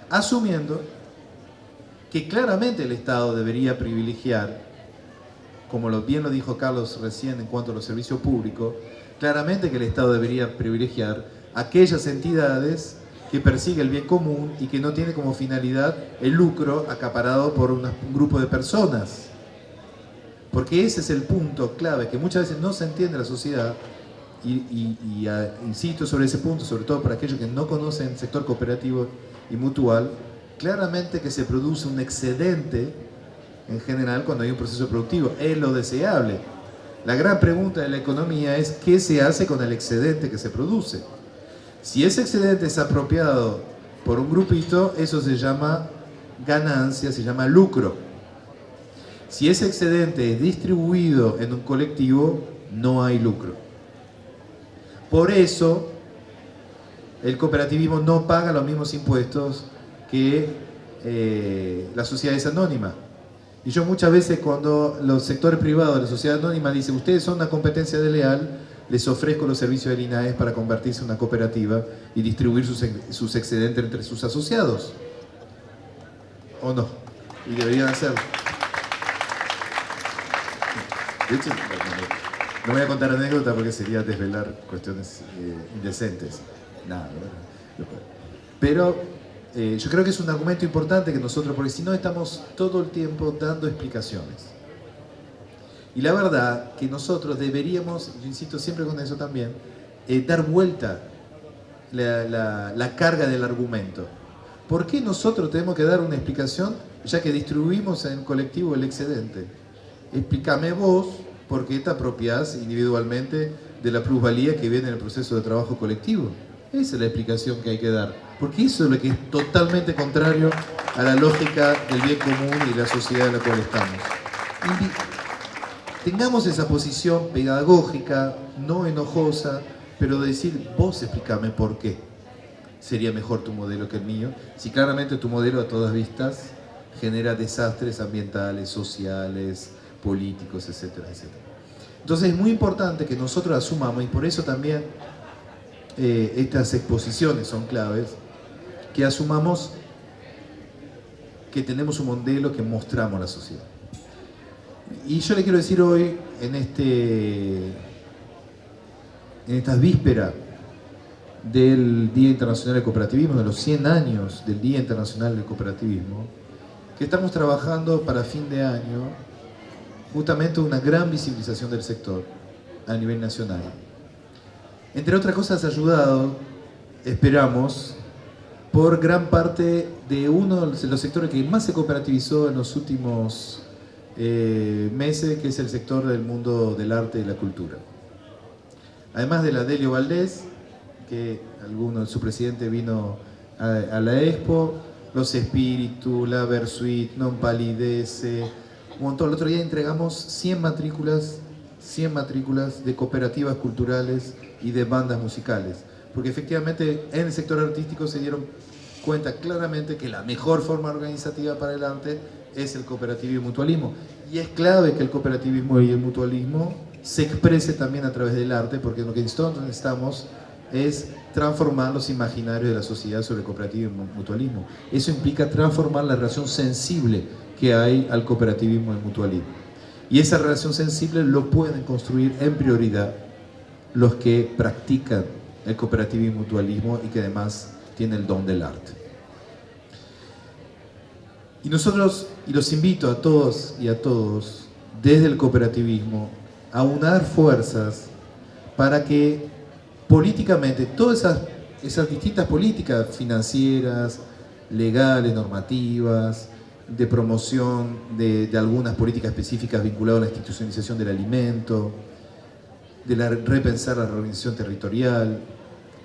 Asumiendo que claramente el Estado debería privilegiar, como bien lo dijo Carlos recién en cuanto a los servicios públicos, claramente que el Estado debería privilegiar aquellas entidades que persigue el bien común y que no tiene como finalidad el lucro acaparado por un grupo de personas. Porque ese es el punto clave que muchas veces no se entiende en la sociedad insisto sobre ese punto, sobre todo para aquellos que no conocen el sector cooperativo y mutual, claramente que se produce un excedente en general cuando hay un proceso productivo, es lo deseable. La gran pregunta de la economía es ¿qué se hace con el excedente que se produce? Si ese excedente es apropiado por un grupito, eso se llama ganancia, se llama lucro. Si ese excedente es distribuido en un colectivo, no hay lucro. Por eso, el cooperativismo no paga los mismos impuestos que las sociedades anónimas. Y yo muchas veces cuando los sectores privados de la sociedad anónima dicen ustedes son una competencia desleal, les ofrezco los servicios del INAES para convertirse en una cooperativa y distribuir sus excedentes entre sus asociados. ¿O no? Y deberían hacerlo. De hecho, no voy a contar anécdotas porque sería desvelar cuestiones indecentes. Nada, ¿verdad? Pero yo creo que es un argumento importante que nosotros, porque si no estamos todo el tiempo dando explicaciones. Y la verdad que nosotros deberíamos, yo insisto siempre con eso también, dar vuelta la carga del argumento. ¿Por qué nosotros tenemos que dar una explicación ya que distribuimos en colectivo el excedente? Explícame vos por qué te apropiás individualmente de la plusvalía que viene en el proceso de trabajo colectivo. Esa es la explicación que hay que dar, porque eso es lo que es totalmente contrario a la lógica del bien común y la sociedad en la cual estamos. Tengamos esa posición pedagógica, no enojosa, pero de decir, vos explícame por qué sería mejor tu modelo que el mío, si claramente tu modelo a todas vistas genera desastres ambientales, sociales, políticos, etcétera, etcétera. Entonces es muy importante que nosotros asumamos, y por eso también estas exposiciones son claves, que asumamos que tenemos un modelo que mostramos a la sociedad. Y yo le quiero decir hoy, en estas vísperas del Día Internacional del Cooperativismo, de los 100 años del Día Internacional del Cooperativismo, que estamos trabajando para fin de año justamente una gran visibilización del sector a nivel nacional. Entre otras cosas, ayudado, esperamos, por gran parte de uno de los sectores que más se cooperativizó en los últimos meses, que es el sector del mundo del arte y la cultura. Además de la Delio Valdés, que su presidente vino a la Expo, Los Espíritus, la Versuit, Non Palidece, un montón. El otro día entregamos 100 matrículas de cooperativas culturales y de bandas musicales, porque efectivamente en el sector artístico se dieron cuenta claramente que la mejor forma organizativa para el arte es el cooperativismo y el mutualismo, y es clave que el cooperativismo y el mutualismo se exprese también a través del arte, porque lo que nosotros necesitamos es transformar los imaginarios de la sociedad sobre el cooperativismo y el mutualismo. Eso implica transformar la relación sensible que hay al cooperativismo y al mutualismo. Y esa relación sensible lo pueden construir en prioridad los que practican el cooperativismo y el mutualismo y que además tienen el don del arte. Y nosotros, y los invito a todos y a todos, desde el cooperativismo, a unar fuerzas para que políticamente todas esas distintas políticas financieras, legales, normativas, de promoción de algunas políticas específicas vinculadas a la institucionalización del alimento, de repensar la reorganización territorial,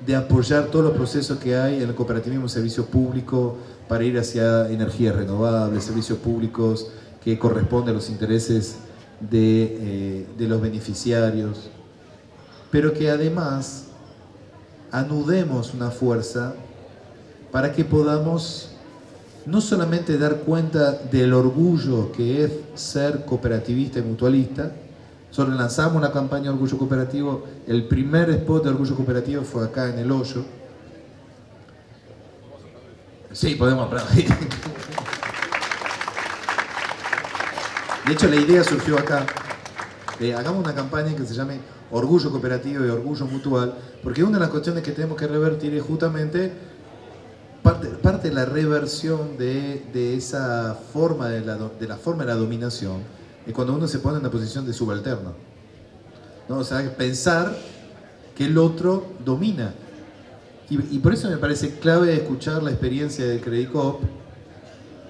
de apoyar todos los procesos que hay en el cooperativismo, servicio público para ir hacia energías renovables, servicios públicos que corresponden a los intereses de los beneficiarios, pero que además anudemos una fuerza para que podamos no solamente dar cuenta del orgullo que es ser cooperativista y mutualista. Nosotros lanzamos una campaña de orgullo cooperativo, el primer spot de orgullo cooperativo fue acá en El Hoyo. Sí, podemos aplaudir. De hecho, la idea surgió acá. Hagamos una campaña que se llame Orgullo Cooperativo y Orgullo Mutual, porque una de las cuestiones que tenemos que revertir es justamente parte de la reversión de esa forma de la forma de la dominación, es cuando uno se pone en una posición de subalterno, ¿no? O sea, pensar que el otro domina. Y por eso me parece clave escuchar la experiencia del Credicop,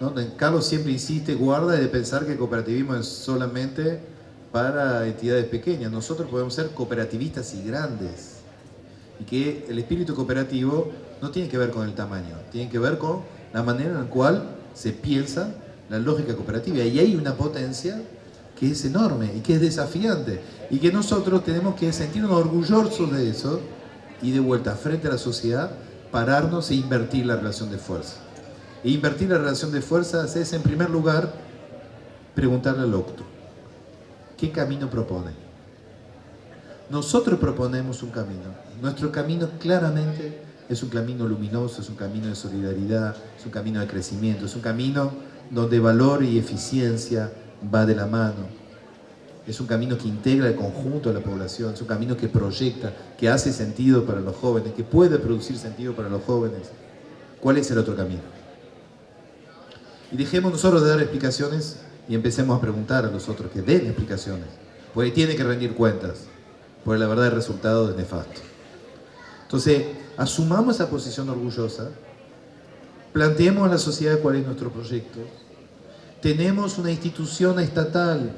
¿no? Carlos siempre insiste, guarda de pensar que el cooperativismo es solamente para entidades pequeñas. Nosotros podemos ser cooperativistas y grandes. Y que el espíritu cooperativo no tiene que ver con el tamaño, tiene que ver con la manera en la cual se piensa la lógica cooperativa. Y hay una potencia que es enorme y que es desafiante. Y que nosotros tenemos que sentirnos orgullosos de eso y de vuelta frente a la sociedad, pararnos e invertir la relación de fuerza. E invertir la relación de fuerzas es, en primer lugar, preguntarle al otro, ¿qué camino propone? Nosotros proponemos un camino. Nuestro camino claramente es un camino luminoso, es un camino de solidaridad, es un camino de crecimiento, es un camino donde valor y eficiencia va de la mano. Es un camino que integra el conjunto de la población, es un camino que proyecta, que hace sentido para los jóvenes, que puede producir sentido para los jóvenes. ¿Cuál es el otro camino? Y dejemos nosotros de dar explicaciones y empecemos a preguntar a los otros que den explicaciones, porque tienen que rendir cuentas, porque la verdad el resultado es nefasto. Entonces, asumamos esa posición orgullosa, planteemos a la sociedad cuál es nuestro proyecto. Tenemos una institución estatal,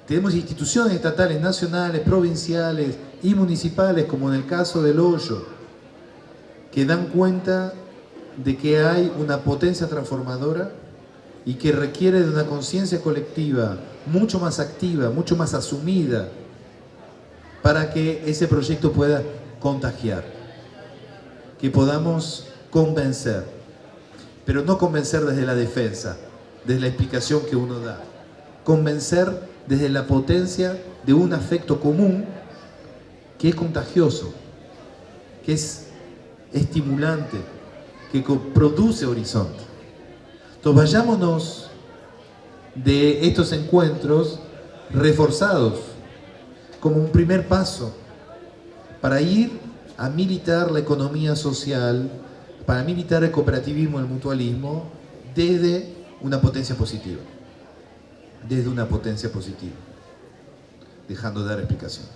tenemos instituciones estatales, nacionales, provinciales y municipales, como en el caso del Hoyo, que dan cuenta de que hay una potencia transformadora y que requiere de una conciencia colectiva mucho más activa, mucho más asumida, para que ese proyecto pueda contagiar, que podamos convencer, pero no convencer desde la defensa, desde la explicación que uno da, convencer desde la potencia de un afecto común que es contagioso, que es estimulante, que produce horizonte. Entonces vayámonos de estos encuentros reforzados como un primer paso para ir a militar la economía social, para militar el cooperativismo, el mutualismo, desde una potencia positiva. Desde una potencia positiva, dejando de dar explicaciones.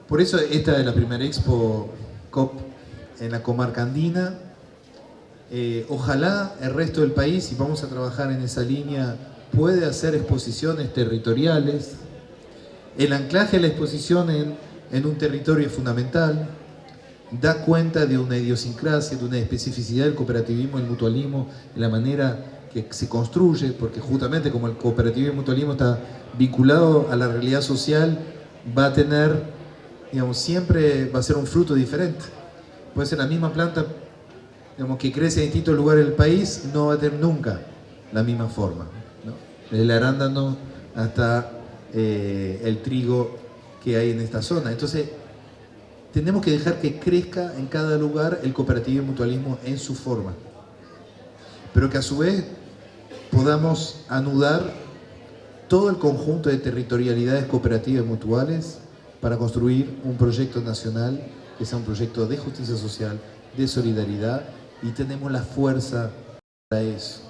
Por eso esta es la primera Expo COP en la comarca andina. Ojalá el resto del país, y vamos a trabajar en esa línea, puede hacer exposiciones territoriales. El anclaje de la exposición en un territorio es fundamental. Da cuenta de una idiosincrasia, de una especificidad del cooperativismo y el mutualismo, en la manera que se construye, porque justamente como el cooperativismo y el mutualismo está vinculado a la realidad social, va a tener, digamos, siempre va a ser un fruto diferente. Puede ser la misma planta, digamos, que crece en distintos lugares del país, no va a tener nunca la misma forma, ¿no? Desde el arándano hasta el trigo que hay en esta zona. Entonces, tenemos que dejar que crezca en cada lugar el cooperativismo y el mutualismo en su forma, pero que a su vez podamos anudar todo el conjunto de territorialidades cooperativas y mutuales para construir un proyecto nacional que sea un proyecto de justicia social, de solidaridad, y tenemos la fuerza para eso.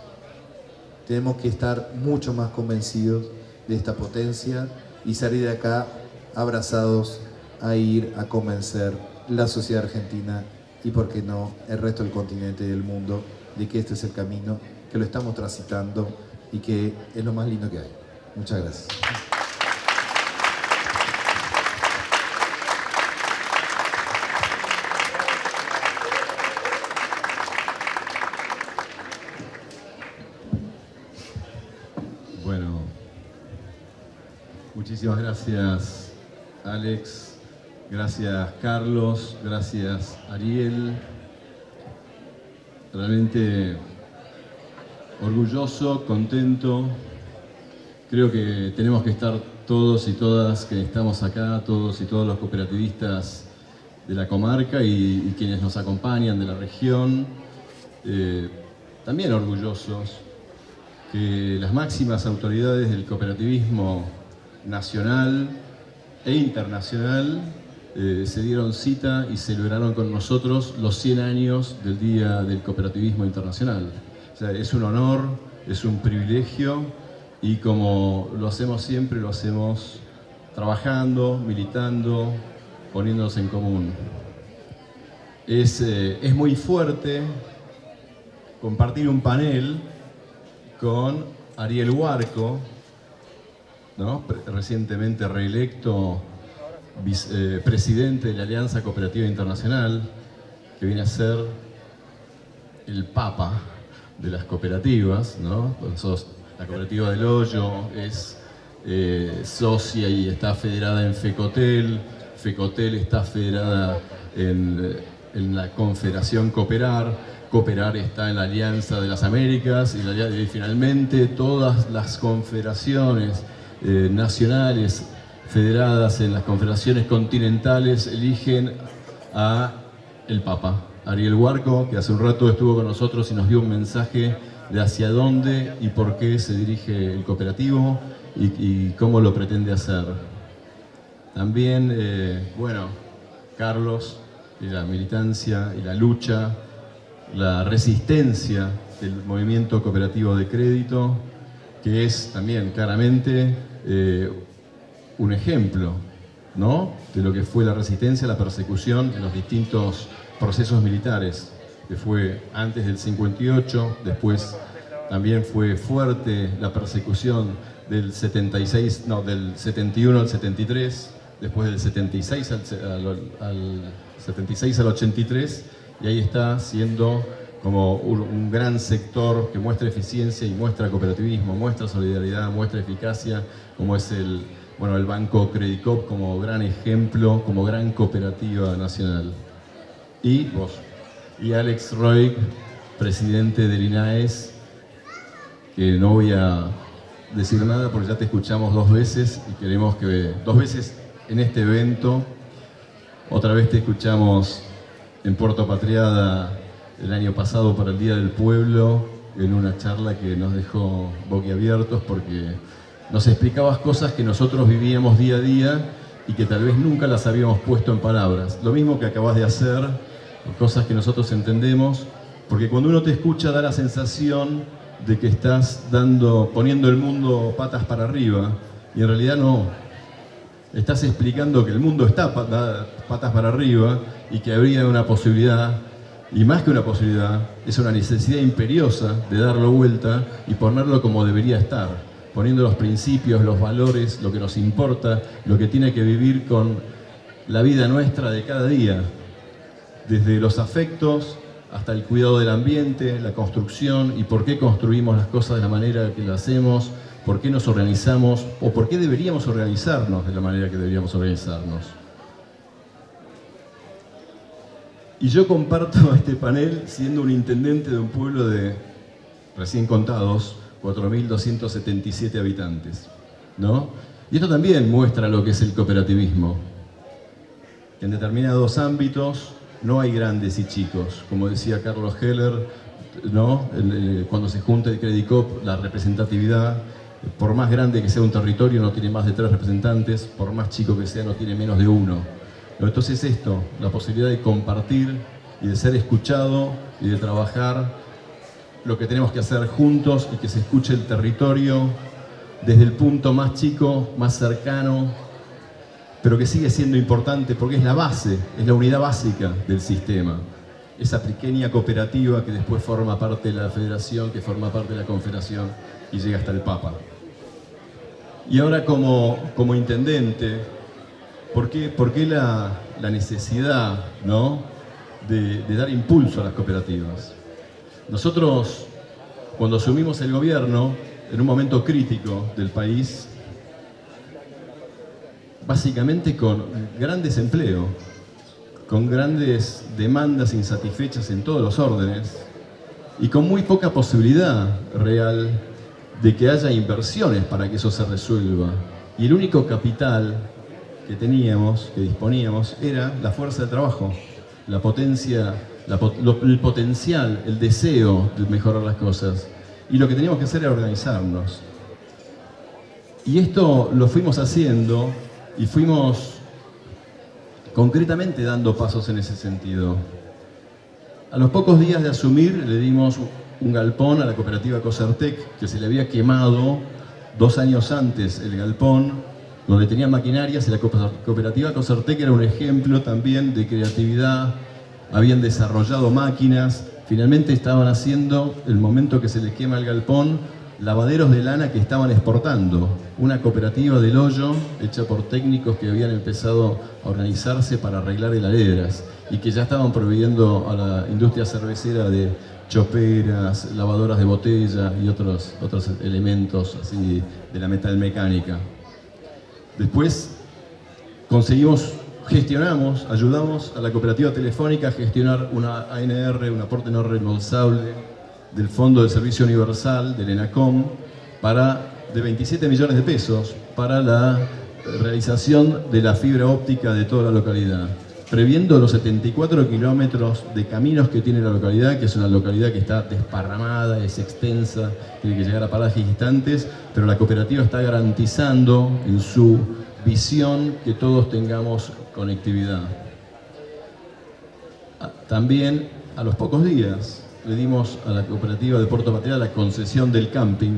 Tenemos que estar mucho más convencidos de esta potencia y salir de acá abrazados a ir a convencer la sociedad argentina y, por qué no, el resto del continente y del mundo de que este es el camino, que lo estamos transitando y que es lo más lindo que hay. Muchas gracias. Bueno, muchísimas gracias, Alex. Gracias, Carlos. Gracias, Ariel. Realmente orgulloso, contento. Creo que tenemos que estar todos y todas que estamos acá, todos y todos los cooperativistas de la comarca y quienes nos acompañan de la región, también orgullosos que las máximas autoridades del cooperativismo nacional e internacional se dieron cita y celebraron con nosotros los 100 años del Día del Cooperativismo Internacional. O sea, es un honor, es un privilegio, y como lo hacemos siempre, lo hacemos trabajando, militando, poniéndonos en común. Es muy fuerte compartir un panel con Ariel Huarco, ¿no? Recientemente reelecto presidente de la Alianza Cooperativa Internacional, que viene a ser el papa de las cooperativas, ¿no? La cooperativa del Hoyo es socia y está federada en FECOTEL. FECOTEL está federada en la Confederación Cooperar. Cooperar está en la Alianza de las Américas y finalmente todas las confederaciones nacionales federadas en las confederaciones continentales eligen a el Papa, Ariel Huarco, que hace un rato estuvo con nosotros y nos dio un mensaje de hacia dónde y por qué se dirige el cooperativo y cómo lo pretende hacer. También, bueno, Carlos, y la militancia y la lucha, la resistencia del movimiento cooperativo de crédito, que es también claramente un ejemplo, ¿no?, de lo que fue la resistencia, la persecución en los distintos procesos militares, que fue antes del 58, después también fue fuerte la persecución del 71 al 73, después del 76 al 83, y ahí está siendo como un gran sector que muestra eficiencia y muestra cooperativismo, muestra solidaridad, muestra eficacia, como es el Banco Credicop como gran ejemplo, como gran cooperativa nacional. Y vos, y Alex Roig, presidente del INAES, que no voy a decir nada porque ya te escuchamos 2 veces y queremos que 2 veces en este evento, otra vez te escuchamos en Puerto Patriada el año pasado para el Día del Pueblo, en una charla que nos dejó boquiabiertos porque nos explicabas cosas que nosotros vivíamos día a día y que tal vez nunca las habíamos puesto en palabras. Lo mismo que acabas de hacer, cosas que nosotros entendemos, porque cuando uno te escucha da la sensación de que estás poniendo el mundo patas para arriba, y en realidad no. Estás explicando que el mundo está patas para arriba y que habría una posibilidad, y más que una posibilidad, es una necesidad imperiosa de darlo vuelta y ponerlo como debería estar, poniendo los principios, los valores, lo que nos importa, lo que tiene que vivir con la vida nuestra de cada día, desde los afectos hasta el cuidado del ambiente, la construcción y por qué construimos las cosas de la manera que lo hacemos, por qué nos organizamos o por qué deberíamos organizarnos de la manera que deberíamos organizarnos. Y yo comparto este panel siendo un intendente de un pueblo de, recién contados, 4.277 habitantes, ¿no? Y esto también muestra lo que es el cooperativismo. En determinados ámbitos no hay grandes y chicos. Como decía Carlos Heller, ¿no?, cuando se junta el Credicop, la representatividad, por más grande que sea un territorio, no tiene más de 3 representantes, por más chico que sea, no tiene menos de 1. Entonces esto, la posibilidad de compartir y de ser escuchado y de trabajar lo que tenemos que hacer juntos y que se escuche el territorio desde el punto más chico, más cercano, pero que sigue siendo importante porque es la base, es la unidad básica del sistema. Esa pequeña cooperativa que después forma parte de la federación, que forma parte de la confederación y llega hasta el Papa. Y ahora como intendente, ¿por qué la necesidad, ¿no?, de dar impulso a las cooperativas? Nosotros, cuando asumimos el gobierno, en un momento crítico del país, básicamente con gran desempleo, con grandes demandas insatisfechas en todos los órdenes y con muy poca posibilidad real de que haya inversiones para que eso se resuelva. Y el único capital que teníamos, que disponíamos, era la fuerza de trabajo, la potencia, el potencial, el deseo de mejorar las cosas. Y lo que teníamos que hacer era organizarnos. Y esto lo fuimos haciendo y fuimos concretamente dando pasos en ese sentido. A los pocos días de asumir le dimos un galpón a la cooperativa Cocertec, que se le había quemado 2 años antes el galpón, donde tenía maquinarias, y la cooperativa Cocertec era un ejemplo también de creatividad. Habían desarrollado máquinas, finalmente estaban haciendo, el momento que se les quema el galpón, lavaderos de lana que estaban exportando. Una cooperativa del Hoyo, hecha por técnicos que habían empezado a organizarse para arreglar heladeras y que ya estaban proveyendo a la industria cervecera de choperas, lavadoras de botella y otros elementos así de la metalmecánica. Después gestionamos, ayudamos a la cooperativa telefónica a gestionar una ANR, un aporte no reembolsable del Fondo de Servicio Universal, del ENACOM, de 27 millones de pesos para la realización de la fibra óptica de toda la localidad, previendo los 74 kilómetros de caminos que tiene la localidad, que es una localidad que está desparramada, es extensa, tiene que llegar a parajes distantes, pero la cooperativa está garantizando en su visión que todos tengamos conectividad. También a los pocos días le dimos a la cooperativa de Puerto Material la concesión del camping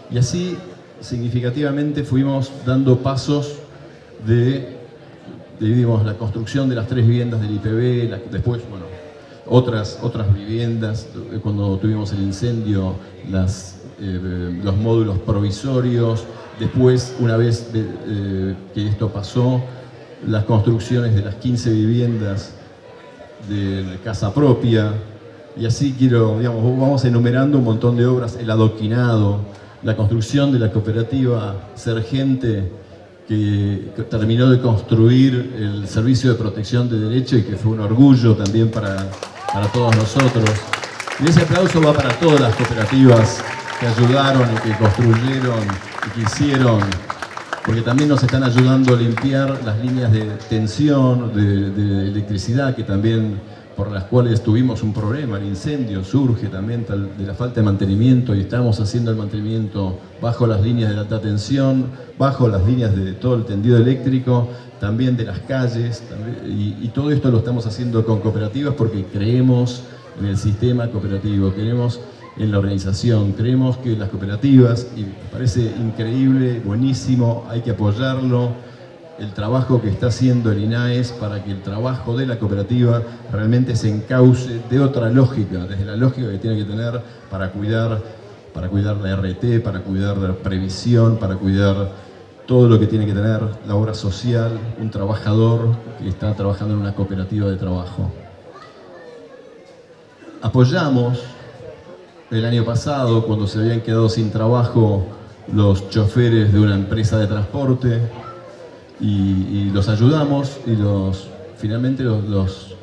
y así significativamente fuimos dando pasos de digamos, la construcción de las 3 viviendas del IPB, después, bueno, otras viviendas, cuando tuvimos el incendio, los módulos provisorios, después, una vez que esto pasó, las construcciones de las 15 viviendas de casa propia, y así vamos enumerando un montón de obras, el adoquinado, la construcción de la cooperativa Sergente, que terminó de construir el servicio de protección de derecho y que fue un orgullo también para todos nosotros. Y ese aplauso va para todas las cooperativas que ayudaron y que construyeron y que hicieron, porque también nos están ayudando a limpiar las líneas de tensión, de electricidad, que también por las cuales tuvimos un problema, el incendio surge también de la falta de mantenimiento y estamos haciendo el mantenimiento bajo las líneas de alta tensión, bajo las líneas de todo el tendido eléctrico, también de las calles, y todo esto lo estamos haciendo con cooperativas porque creemos en el sistema cooperativo, creemos en la organización, creemos que las cooperativas, y me parece increíble, buenísimo, hay que apoyarlo, el trabajo que está haciendo el INAES para que el trabajo de la cooperativa realmente se encauce de otra lógica, desde la lógica que tiene que tener para cuidar la RT, para cuidar la previsión, para cuidar todo lo que tiene que tener la obra social, un trabajador que está trabajando en una cooperativa de trabajo. Apoyamos el año pasado, cuando se habían quedado sin trabajo los choferes de una empresa de transporte, y los ayudamos y finalmente los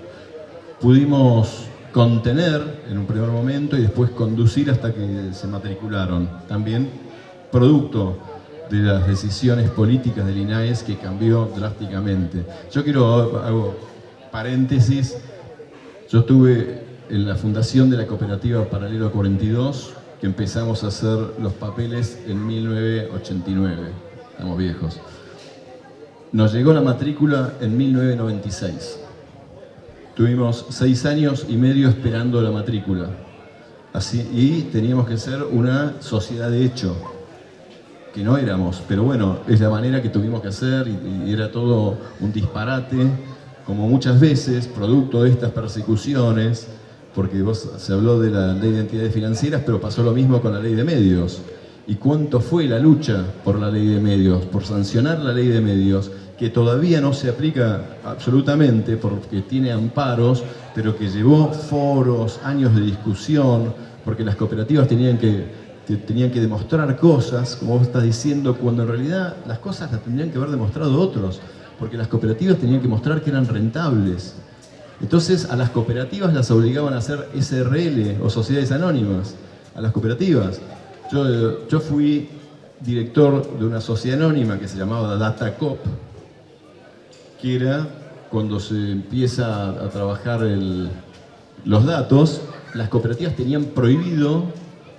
pudimos contener en un primer momento y después conducir hasta que se matricularon. También producto de las decisiones políticas del INAES que cambió drásticamente. Yo hago paréntesis, yo estuve en la fundación de la cooperativa Paralelo 42, que empezamos a hacer los papeles en 1989, estamos viejos. Nos llegó la matrícula en 1996. Tuvimos 6 años y medio esperando la matrícula. Y teníamos que ser una sociedad de hecho, que no éramos, pero bueno, es la manera que tuvimos que hacer y era todo un disparate, como muchas veces, producto de estas persecuciones, porque se habló de la ley de entidades financieras, pero pasó lo mismo con la ley de medios. ¿Y cuánto fue la lucha por la ley de medios, por sancionar la ley de medios, que todavía no se aplica absolutamente porque tiene amparos, pero que llevó foros, años de discusión, porque las cooperativas tenían que demostrar cosas, como vos estás diciendo, cuando en realidad las cosas las tendrían que haber demostrado otros, porque las cooperativas tenían que mostrar que eran rentables. Entonces a las cooperativas las obligaban a hacer SRL o sociedades anónimas, a las cooperativas. Yo fui director de una sociedad anónima que se llamaba DataCoop, que era cuando se empieza a trabajar los datos, las cooperativas tenían prohibido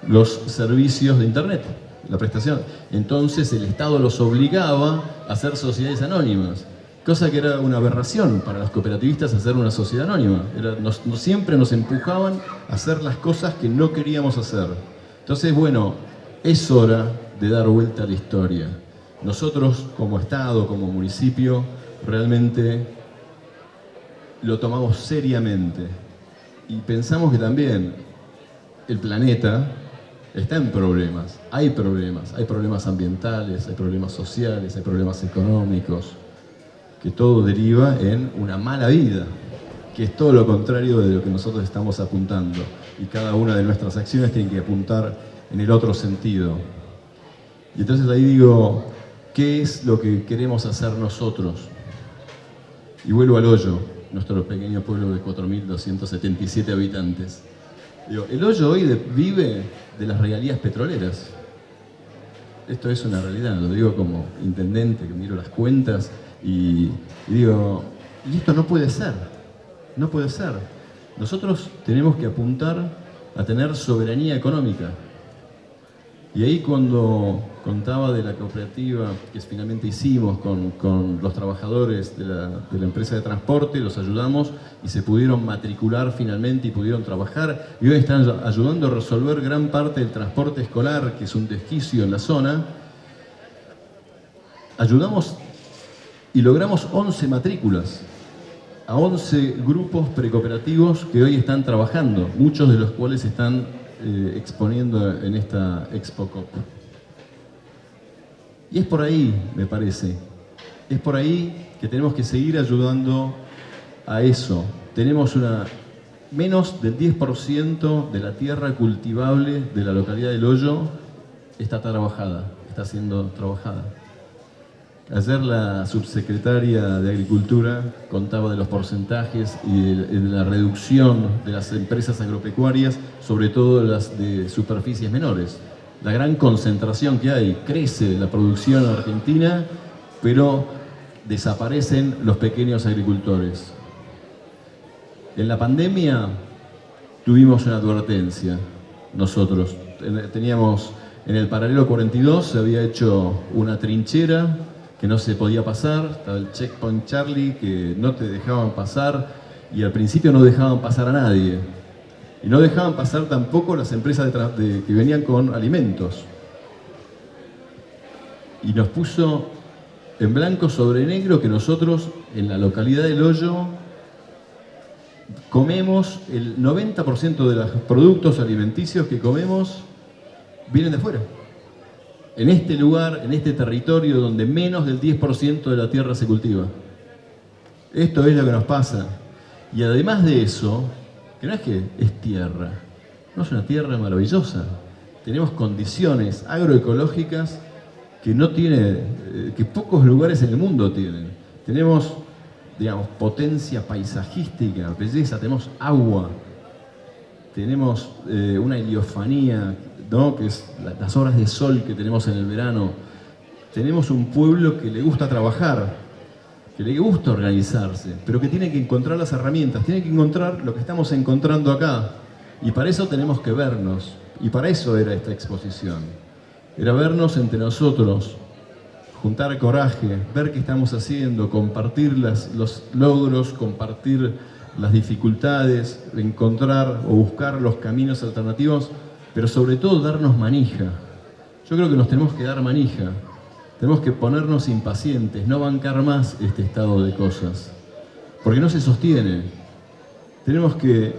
los servicios de internet, la prestación. Entonces el Estado los obligaba a hacer sociedades anónimas, cosa que era una aberración para los cooperativistas hacer una sociedad anónima. Siempre nos empujaban a hacer las cosas que no queríamos hacer. Entonces, bueno, es hora de dar vuelta a la historia. Nosotros, como Estado, como municipio, realmente lo tomamos seriamente y pensamos que también el planeta está en problemas. Hay problemas ambientales, hay problemas sociales, hay problemas económicos, que todo deriva en una mala vida, que es todo lo contrario de lo que nosotros estamos apuntando, y cada una de nuestras acciones tiene que apuntar en el otro sentido. Y entonces ahí digo, ¿qué es lo que queremos hacer nosotros? Y vuelvo al Hoyo, nuestro pequeño pueblo de 4.277 habitantes. Digo, el Hoyo hoy vive de las regalías petroleras. Esto es una realidad, lo digo como intendente, que miro las cuentas y digo, y esto no puede ser, no puede ser. Nosotros tenemos que apuntar a tener soberanía económica. Y ahí cuando contaba de la cooperativa que finalmente hicimos con los trabajadores de la empresa de transporte, los ayudamos y se pudieron matricular finalmente y pudieron trabajar. Y hoy están ayudando a resolver gran parte del transporte escolar, que es un desquicio en la zona. Ayudamos y logramos 11 matrículas a 11 grupos precooperativos que hoy están trabajando, muchos de los cuales están exponiendo en esta Expo COP. Y es por ahí, me parece, es por ahí que tenemos que seguir ayudando a eso. Tenemos menos del 10% de la tierra cultivable de la localidad del Hoyo está trabajada, está siendo trabajada. Ayer la subsecretaria de Agricultura contaba de los porcentajes y de la reducción de las empresas agropecuarias, sobre todo las de superficies menores. La gran concentración que hay, crece la producción argentina, pero desaparecen los pequeños agricultores. En la pandemia tuvimos una advertencia, nosotros. Teníamos en el paralelo 42, se había hecho una trinchera que no se podía pasar, estaba el Checkpoint Charlie, que no te dejaban pasar, y al principio no dejaban pasar a nadie. Y no dejaban pasar tampoco las empresas que venían con alimentos. Y nos puso en blanco sobre negro que nosotros, en la localidad del Hoyo, comemos el 90% de los productos alimenticios que comemos vienen de afuera. En este lugar, en este territorio donde menos del 10% de la tierra se cultiva. Esto es lo que nos pasa. Y además de eso, que no es que es tierra, no es una tierra maravillosa. Tenemos condiciones agroecológicas que no tiene, que pocos lugares en el mundo tienen. Tenemos, digamos, potencia paisajística, belleza, tenemos agua, tenemos una heliofanía, ¿no? Que es las horas de sol que tenemos en el verano. Tenemos un pueblo que le gusta trabajar, que le gusta organizarse, pero que tiene que encontrar las herramientas, tiene que encontrar lo que estamos encontrando acá. Y para eso tenemos que vernos, y para eso era esta exposición. Era vernos entre nosotros, juntar coraje, ver qué estamos haciendo, compartir los logros, compartir las dificultades, encontrar o buscar los caminos alternativos, pero sobre todo darnos manija. Yo creo que nos tenemos que dar manija. Tenemos que ponernos impacientes, no bancar más este estado de cosas, porque no se sostiene. Tenemos que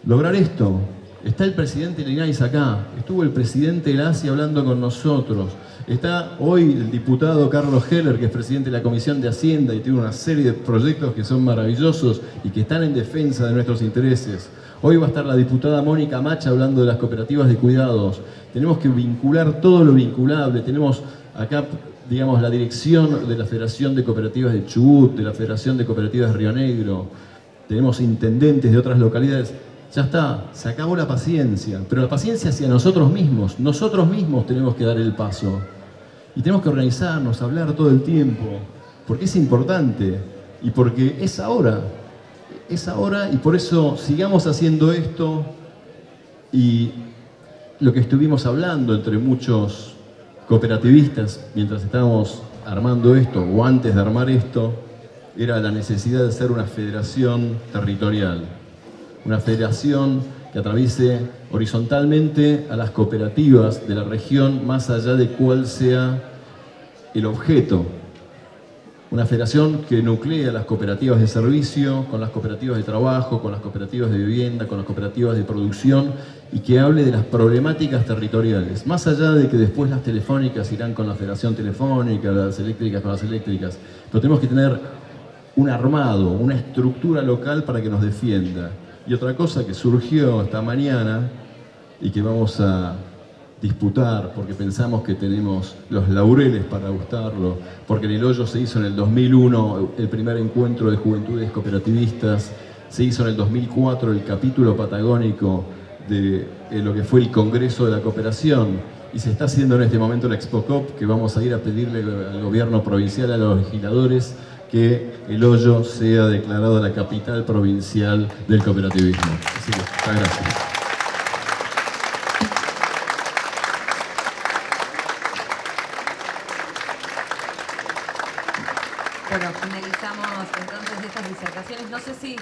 lograr esto. Está el presidente Linares acá, estuvo el presidente de la ASI hablando con nosotros, está hoy el diputado Carlos Heller, que es presidente de la Comisión de Hacienda y tiene una serie de proyectos que son maravillosos y que están en defensa de nuestros intereses. Hoy va a estar la diputada Mónica Macha hablando de las cooperativas de cuidados. Tenemos que vincular todo lo vinculable. Tenemos acá, digamos, la dirección de la Federación de Cooperativas de Chubut, de la Federación de Cooperativas de Río Negro. Tenemos intendentes de otras localidades. Ya está, se acabó la paciencia. Pero la paciencia hacia nosotros mismos. Nosotros mismos tenemos que dar el paso. Y tenemos que organizarnos, hablar todo el tiempo. Porque es importante. Y porque es ahora. Es ahora, y por eso sigamos haciendo esto. Y lo que estuvimos hablando entre muchos cooperativistas mientras estábamos armando esto, o antes de armar esto, era la necesidad de ser una federación territorial. Una federación que atraviese horizontalmente a las cooperativas de la región, más allá de cuál sea el objeto. Una federación que nuclea las cooperativas de servicio, con las cooperativas de trabajo, con las cooperativas de vivienda, con las cooperativas de producción, y que hable de las problemáticas territoriales. Más allá de que después las telefónicas irán con la Federación Telefónica, las eléctricas con las eléctricas, pero tenemos que tener un armado, una estructura local para que nos defienda. Y otra cosa que surgió esta mañana y que vamos a disputar porque pensamos que tenemos los laureles para gustarlo, porque en el Hoyo se hizo en el 2001 el primer encuentro de juventudes cooperativistas, se hizo en el 2004 el capítulo patagónico de lo que fue el Congreso de la Cooperación, y se está haciendo en este momento la Expo COP, que vamos a ir a pedirle al gobierno provincial, a los legisladores, que el Hoyo sea declarado la capital provincial del cooperativismo. Así que, muchas gracias. escuchamos entonces estas disertaciones. No sé si